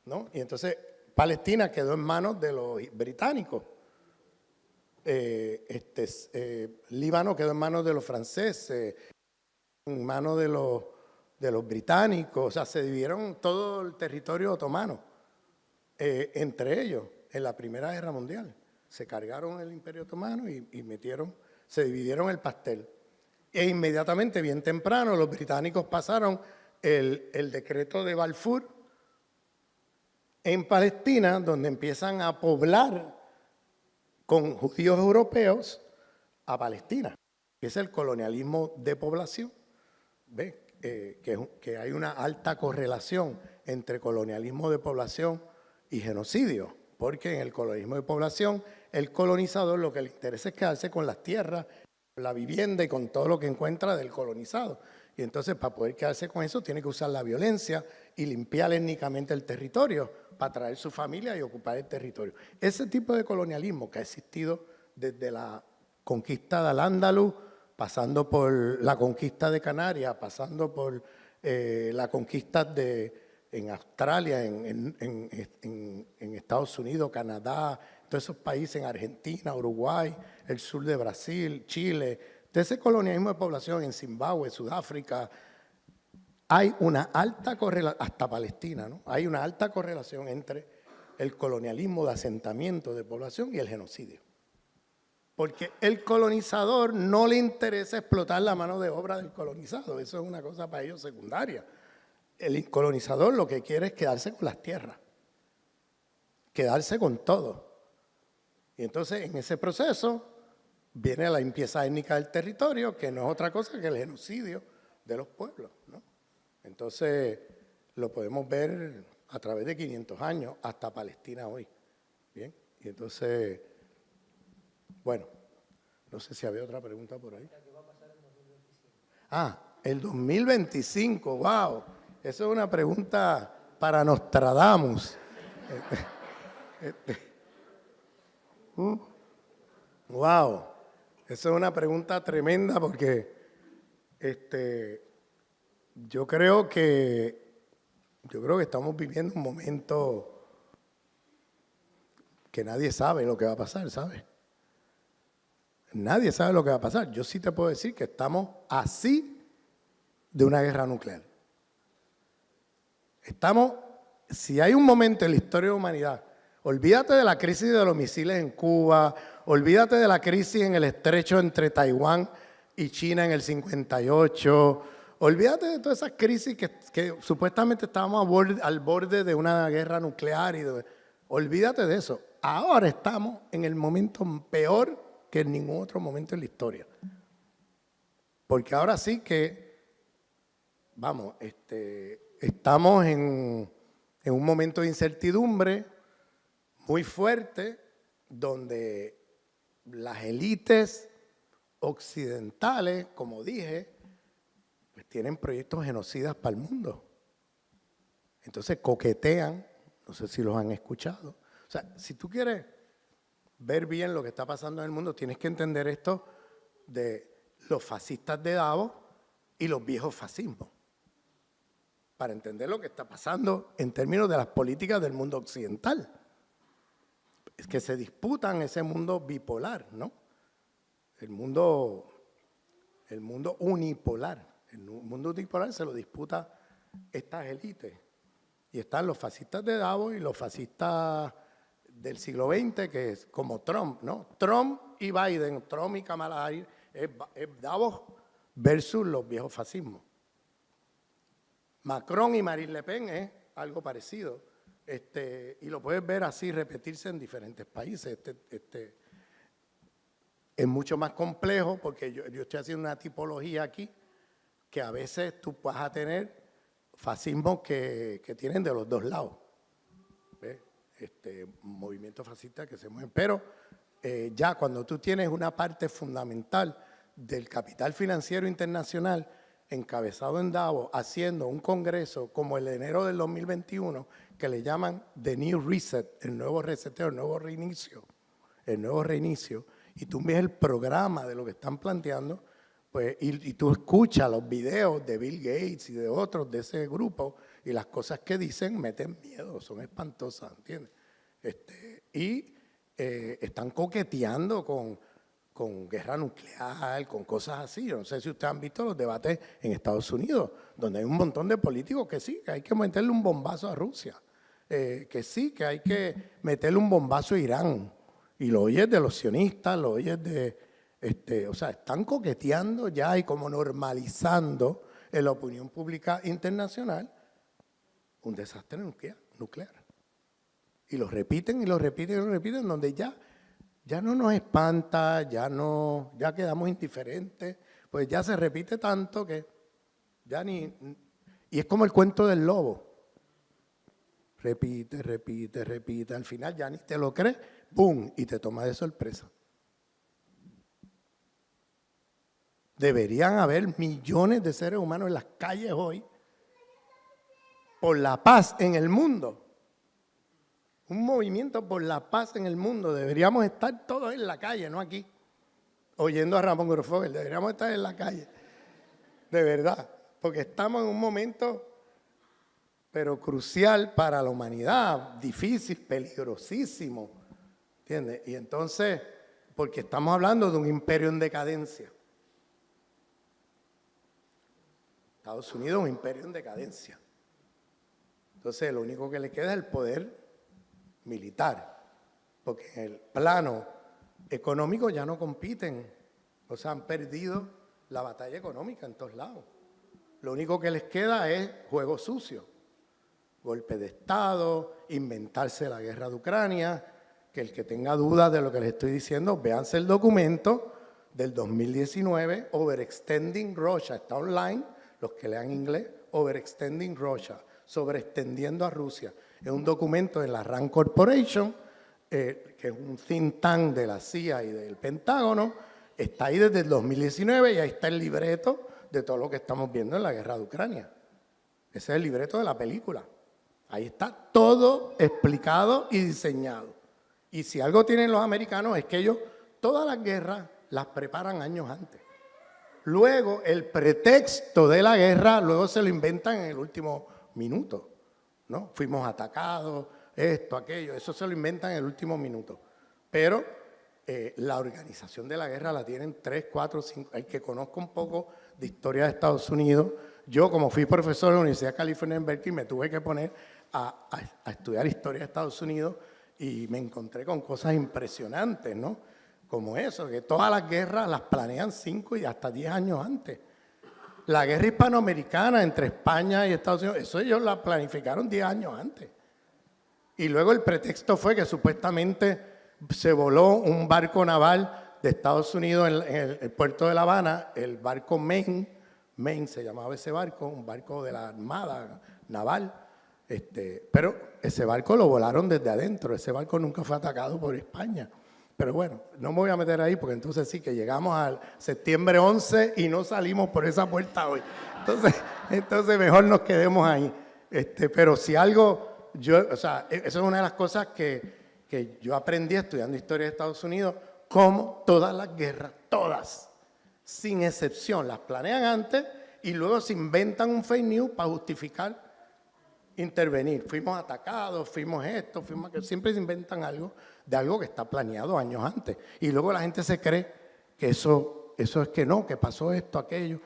¿no? Y entonces Palestina quedó en manos de los británicos. Líbano quedó en manos de los franceses, en manos de los británicos. O sea, se dividieron todo el territorio otomano, entre ellos, en la Primera Guerra Mundial. Se cargaron el Imperio Otomano y se dividieron el pastel. E inmediatamente, bien temprano, los británicos pasaron el decreto de Balfour en Palestina, donde empiezan a poblar con judíos europeos a Palestina, que es el colonialismo de población. ¿Ves? Que hay una alta correlación entre colonialismo de población y genocidio, porque en el colonialismo de población, el colonizador lo que le interesa es quedarse con las tierras, con la vivienda y con todo lo que encuentra del colonizado. Y entonces, para poder quedarse con eso, tiene que usar la violencia y limpiar étnicamente el territorio para traer su familia y ocupar el territorio. Ese tipo de colonialismo que ha existido desde la conquista de Al-Ándalus, pasando por la conquista de Canarias, pasando por la conquista en Australia, en Estados Unidos, Canadá, todos esos países, en Argentina, Uruguay, el sur de Brasil, Chile, de ese colonialismo de población en Zimbabue, Sudáfrica, hay una alta correlación, hasta Palestina, ¿no? Hay una alta correlación entre el colonialismo de asentamiento de población y el genocidio. Porque el colonizador no le interesa explotar la mano de obra del colonizado, eso es una cosa para ellos secundaria. El colonizador lo que quiere es quedarse con las tierras, quedarse con todo. Y entonces en ese proceso viene la limpieza étnica del territorio, que no es otra cosa que el genocidio de los pueblos, ¿no? Entonces lo podemos ver a través de 500 años hasta Palestina hoy. Bien, y entonces, bueno, no sé si había otra pregunta por ahí. ¿Qué va a pasar en 2025? Ah, el 2025, wow. Eso es una pregunta para Nostradamus. Wow, eso es una pregunta tremenda porque yo creo que estamos viviendo un momento que nadie sabe lo que va a pasar, ¿sabes? Nadie sabe lo que va a pasar. Yo sí te puedo decir que estamos así de una guerra nuclear. Si hay un momento en la historia de la humanidad, olvídate de la crisis de los misiles en Cuba, olvídate de la crisis en el estrecho entre Taiwán y China en el 58, olvídate de todas esas crisis que supuestamente estábamos al borde de una guerra nuclear. Olvídate de eso. Ahora estamos en el momento peor que en ningún otro momento en la historia. Porque ahora sí que, vamos, estamos en un momento de incertidumbre muy fuerte, donde las élites occidentales, como dije, pues tienen proyectos genocidas para el mundo. Entonces coquetean, no sé si los han escuchado. O sea, si tú quieres ver bien lo que está pasando en el mundo, tienes que entender esto de los fascistas de Davos y los viejos fascismos, para entender lo que está pasando en términos de las políticas del mundo occidental. Es que se disputan ese mundo bipolar, ¿no? El mundo unipolar. El mundo unipolar se lo disputa estas élites. Y están los fascistas de Davos y los fascistas del siglo XX, que es como Trump, ¿no? Trump y Biden, Trump y Kamala Harris, es Davos versus los viejos fascismos. Macron y Marine Le Pen es algo parecido. Y lo puedes ver así repetirse en diferentes países. Es mucho más complejo porque yo estoy haciendo una tipología aquí que a veces tú vas a tener fascismos que tienen de los dos lados. ¿Ves? Movimientos fascistas que se mueven. Pero ya cuando tú tienes una parte fundamental del capital financiero internacional encabezado en Davos, haciendo un congreso como el de enero del 2021, que le llaman The New Reset, el nuevo reseteo, el nuevo reinicio, y tú ves el programa de lo que están planteando, pues, y tú escuchas los videos de Bill Gates y de otros de ese grupo, y las cosas que dicen meten miedo, son espantosas, ¿entiendes? Están coqueteando con guerra nuclear, con cosas así. Yo no sé si ustedes han visto los debates en Estados Unidos, donde hay un montón de políticos que sí, que hay que meterle un bombazo a Rusia, que sí, que hay que meterle un bombazo a Irán. Y lo oyes de los sionistas, lo oyes de... o sea, están coqueteando ya y como normalizando en la opinión pública internacional un desastre nuclear. Y lo repiten y lo repiten y lo repiten, donde ya no nos espanta, ya quedamos indiferentes, pues ya se repite tanto que ya ni... Y es como el cuento del lobo. Repite, repite, repite, al final ya ni te lo crees, ¡pum! Y te toma de sorpresa. Deberían haber millones de seres humanos en las calles hoy por la paz en el mundo. Un movimiento por la paz en el mundo. Deberíamos estar todos en la calle, no aquí, oyendo a Ramón Grosfoguel. Deberíamos estar en la calle, de verdad, porque estamos en un momento, pero crucial para la humanidad, difícil, peligrosísimo, ¿entiendes? Y entonces, porque estamos hablando de un imperio en decadencia. Estados Unidos es un imperio en decadencia. Entonces, lo único que le queda es el poder militar, porque en el plano económico ya no compiten, o sea, han perdido la batalla económica en todos lados. Lo único que les queda es juego sucio, golpe de Estado, inventarse la guerra de Ucrania, que el que tenga dudas de lo que les estoy diciendo, véanse el documento del 2019, Overextending Russia, está online, los que lean inglés, Overextending Russia, sobreextendiendo a Rusia. Es un documento de la RAND Corporation, que es un think tank de la CIA y del Pentágono, está ahí desde el 2019 y ahí está el libreto de todo lo que estamos viendo en la guerra de Ucrania. Ese es el libreto de la película. Ahí está todo explicado y diseñado. Y si algo tienen los americanos es que ellos todas las guerras las preparan años antes. Luego, el pretexto de la guerra, luego se lo inventan en el último minuto, ¿no? Fuimos atacados, esto, aquello, eso se lo inventan en el último minuto. Pero la organización de la guerra la tienen 3, 4, 5, el que conozca un poco de historia de Estados Unidos. Yo, como fui profesor de la Universidad de California en Berkeley, me tuve que poner a estudiar historia de Estados Unidos y me encontré con cosas impresionantes, ¿no? Como eso, que todas las guerras las planean 5 y hasta 10 años antes. La guerra hispanoamericana entre España y Estados Unidos, eso ellos la planificaron 10 años antes. Y luego el pretexto fue que supuestamente se voló un barco naval de Estados Unidos en el puerto de La Habana, el barco Maine se llamaba ese barco, un barco de la Armada naval, pero ese barco lo volaron desde adentro, ese barco nunca fue atacado por España. Pero bueno, no me voy a meter ahí porque entonces sí que llegamos al septiembre 11 y no salimos por esa puerta hoy. Entonces mejor nos quedemos ahí. Pero si algo, eso es una de las cosas que yo aprendí estudiando historia de Estados Unidos, como todas las guerras, todas, sin excepción, las planean antes y luego se inventan un fake news para justificar intervenir. Fuimos atacados, fuimos esto, fuimos aquello. Siempre se inventan algo de algo que está planeado años antes. Y luego la gente se cree que eso es que no, que pasó esto, aquello.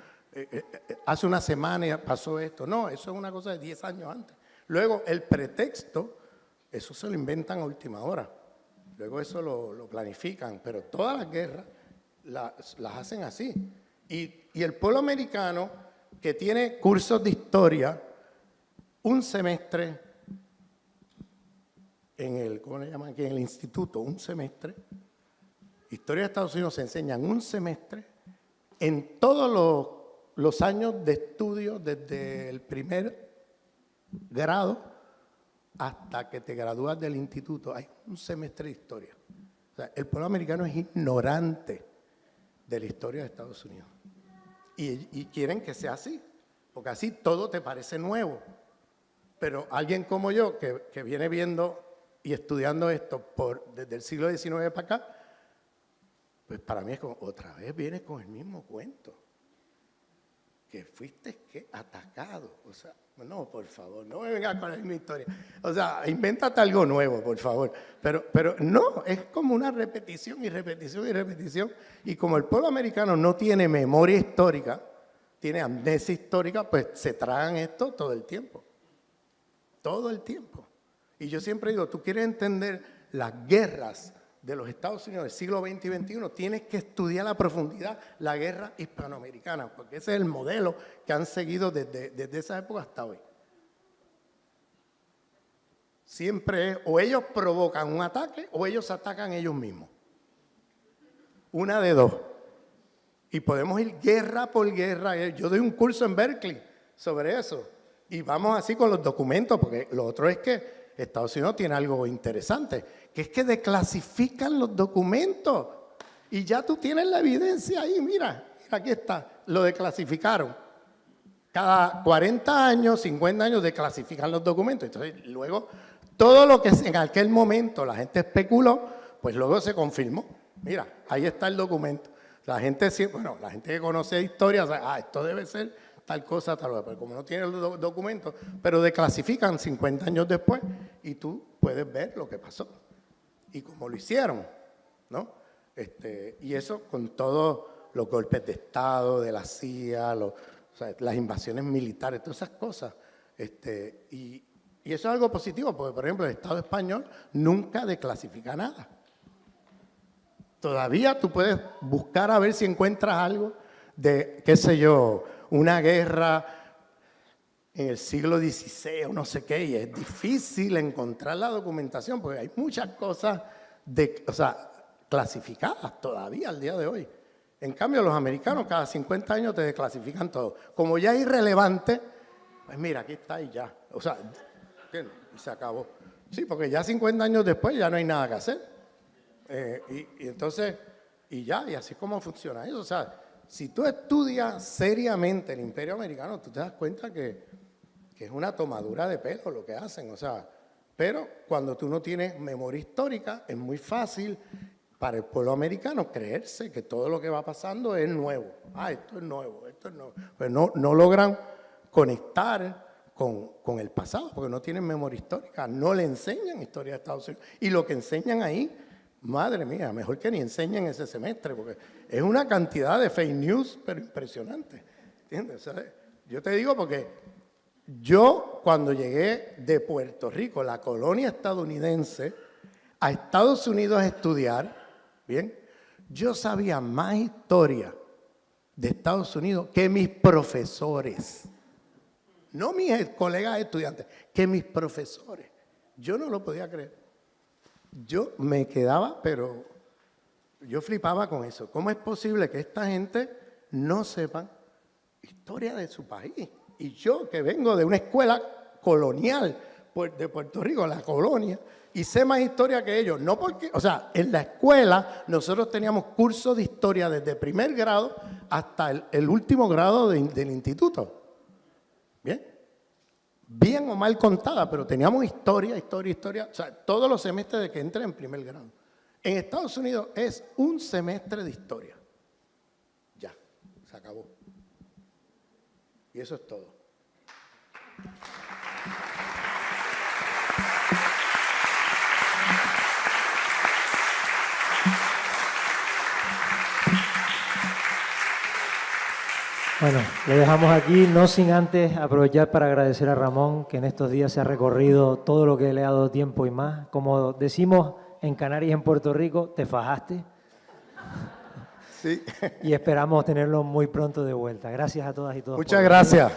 Hace una semana pasó esto. No, eso es una cosa de 10 años antes. Luego el pretexto, eso se lo inventan a última hora. Luego eso lo planifican. Pero todas las guerras las hacen así. Y el pueblo americano que tiene cursos de historia, un semestre ¿cómo le llaman aquí? En el instituto, un semestre. Historia de Estados Unidos se enseñan un semestre en todos los años de estudio, desde el primer grado hasta que te gradúas del instituto. Hay un semestre de historia. O sea, el pueblo americano es ignorante de la historia de Estados Unidos. Y quieren que sea así, porque así todo te parece nuevo. Pero alguien como yo, que viene viendo y estudiando esto desde el siglo XIX para acá, pues para mí es como, otra vez vienes con el mismo cuento. Que fuiste atacado. O sea, no, por favor, no me vengas con la misma historia. O sea, invéntate algo nuevo, por favor. Pero no, es como una repetición y repetición y repetición. Y como el pueblo americano no tiene memoria histórica, tiene amnesia histórica, pues se tragan esto todo el tiempo. Todo el tiempo. Y yo siempre digo, tú quieres entender las guerras de los Estados Unidos del siglo XX y XXI, tienes que estudiar a profundidad la guerra hispanoamericana, porque ese es el modelo que han seguido desde esa época hasta hoy. Siempre es, o ellos provocan un ataque, o ellos atacan ellos mismos. Una de dos. Y podemos ir guerra por guerra. Yo doy un curso en Berkeley sobre eso. Y vamos así con los documentos, porque lo otro es que Estados Unidos tiene algo interesante, que es que desclasifican los documentos. Y ya tú tienes la evidencia ahí, mira, aquí está, lo desclasificaron. Cada 40 años, 50 años desclasifican los documentos. Entonces, luego, todo lo que en aquel momento la gente especuló, pues luego se confirmó. Mira, ahí está el documento. La gente que conoce historia, sabe, esto debe ser tal cosa, tal otra, pero como no tiene los documentos, pero declasifican 50 años después y tú puedes ver lo que pasó y cómo lo hicieron, ¿no? Y eso con todos los golpes de Estado, de la CIA, las invasiones militares, todas esas cosas. Y eso es algo positivo, porque por ejemplo el Estado español nunca declasifica nada. Todavía tú puedes buscar a ver si encuentras algo de, qué sé yo, una guerra en el siglo XVI o no sé qué, y es difícil encontrar la documentación porque hay muchas cosas clasificadas todavía al día de hoy. En cambio, los americanos cada 50 años te desclasifican todo. Como ya es irrelevante, pues mira, aquí está y ya. O sea, ¿entiendes? Y se acabó. Sí, porque ya 50 años después ya no hay nada que hacer. Y entonces, y así es como funciona eso. O sea, si tú estudias seriamente el Imperio Americano, tú te das cuenta que es una tomadura de pelo lo que hacen. O sea, pero cuando tú no tienes memoria histórica, es muy fácil para el pueblo americano creerse que todo lo que va pasando es nuevo. Esto es nuevo, esto es nuevo. Pues no logran conectar con el pasado, porque no tienen memoria histórica, no le enseñan historia de Estados Unidos. Y lo que enseñan ahí, madre mía, mejor que ni enseñen ese semestre, porque es una cantidad de fake news, pero impresionante. ¿Entiendes? ¿Sabes? Yo te digo porque yo cuando llegué de Puerto Rico, la colonia estadounidense, a Estados Unidos a estudiar, bien, yo sabía más historia de Estados Unidos que mis profesores. No mis colegas estudiantes, que mis profesores. Yo no lo podía creer. Yo me quedaba, pero yo flipaba con eso. ¿Cómo es posible que esta gente no sepan historia de su país? Y yo, que vengo de una escuela colonial de Puerto Rico, la colonia, y sé más historia que ellos. No porque, o sea, en la escuela nosotros teníamos cursos de historia desde primer grado hasta el último grado del instituto. ¿Bien? Bien o mal contada, pero teníamos historia, o sea, todos los semestres de que entré en primer grado. En Estados Unidos es un semestre de historia. Ya, se acabó. Y eso es todo. Bueno, le dejamos aquí, no sin antes aprovechar para agradecer a Ramón, que en estos días se ha recorrido todo lo que le ha dado tiempo y más. Como decimos en Canarias y en Puerto Rico, te fajaste. Sí. Y esperamos tenerlo muy pronto de vuelta. Gracias a todas y todos. Muchas gracias.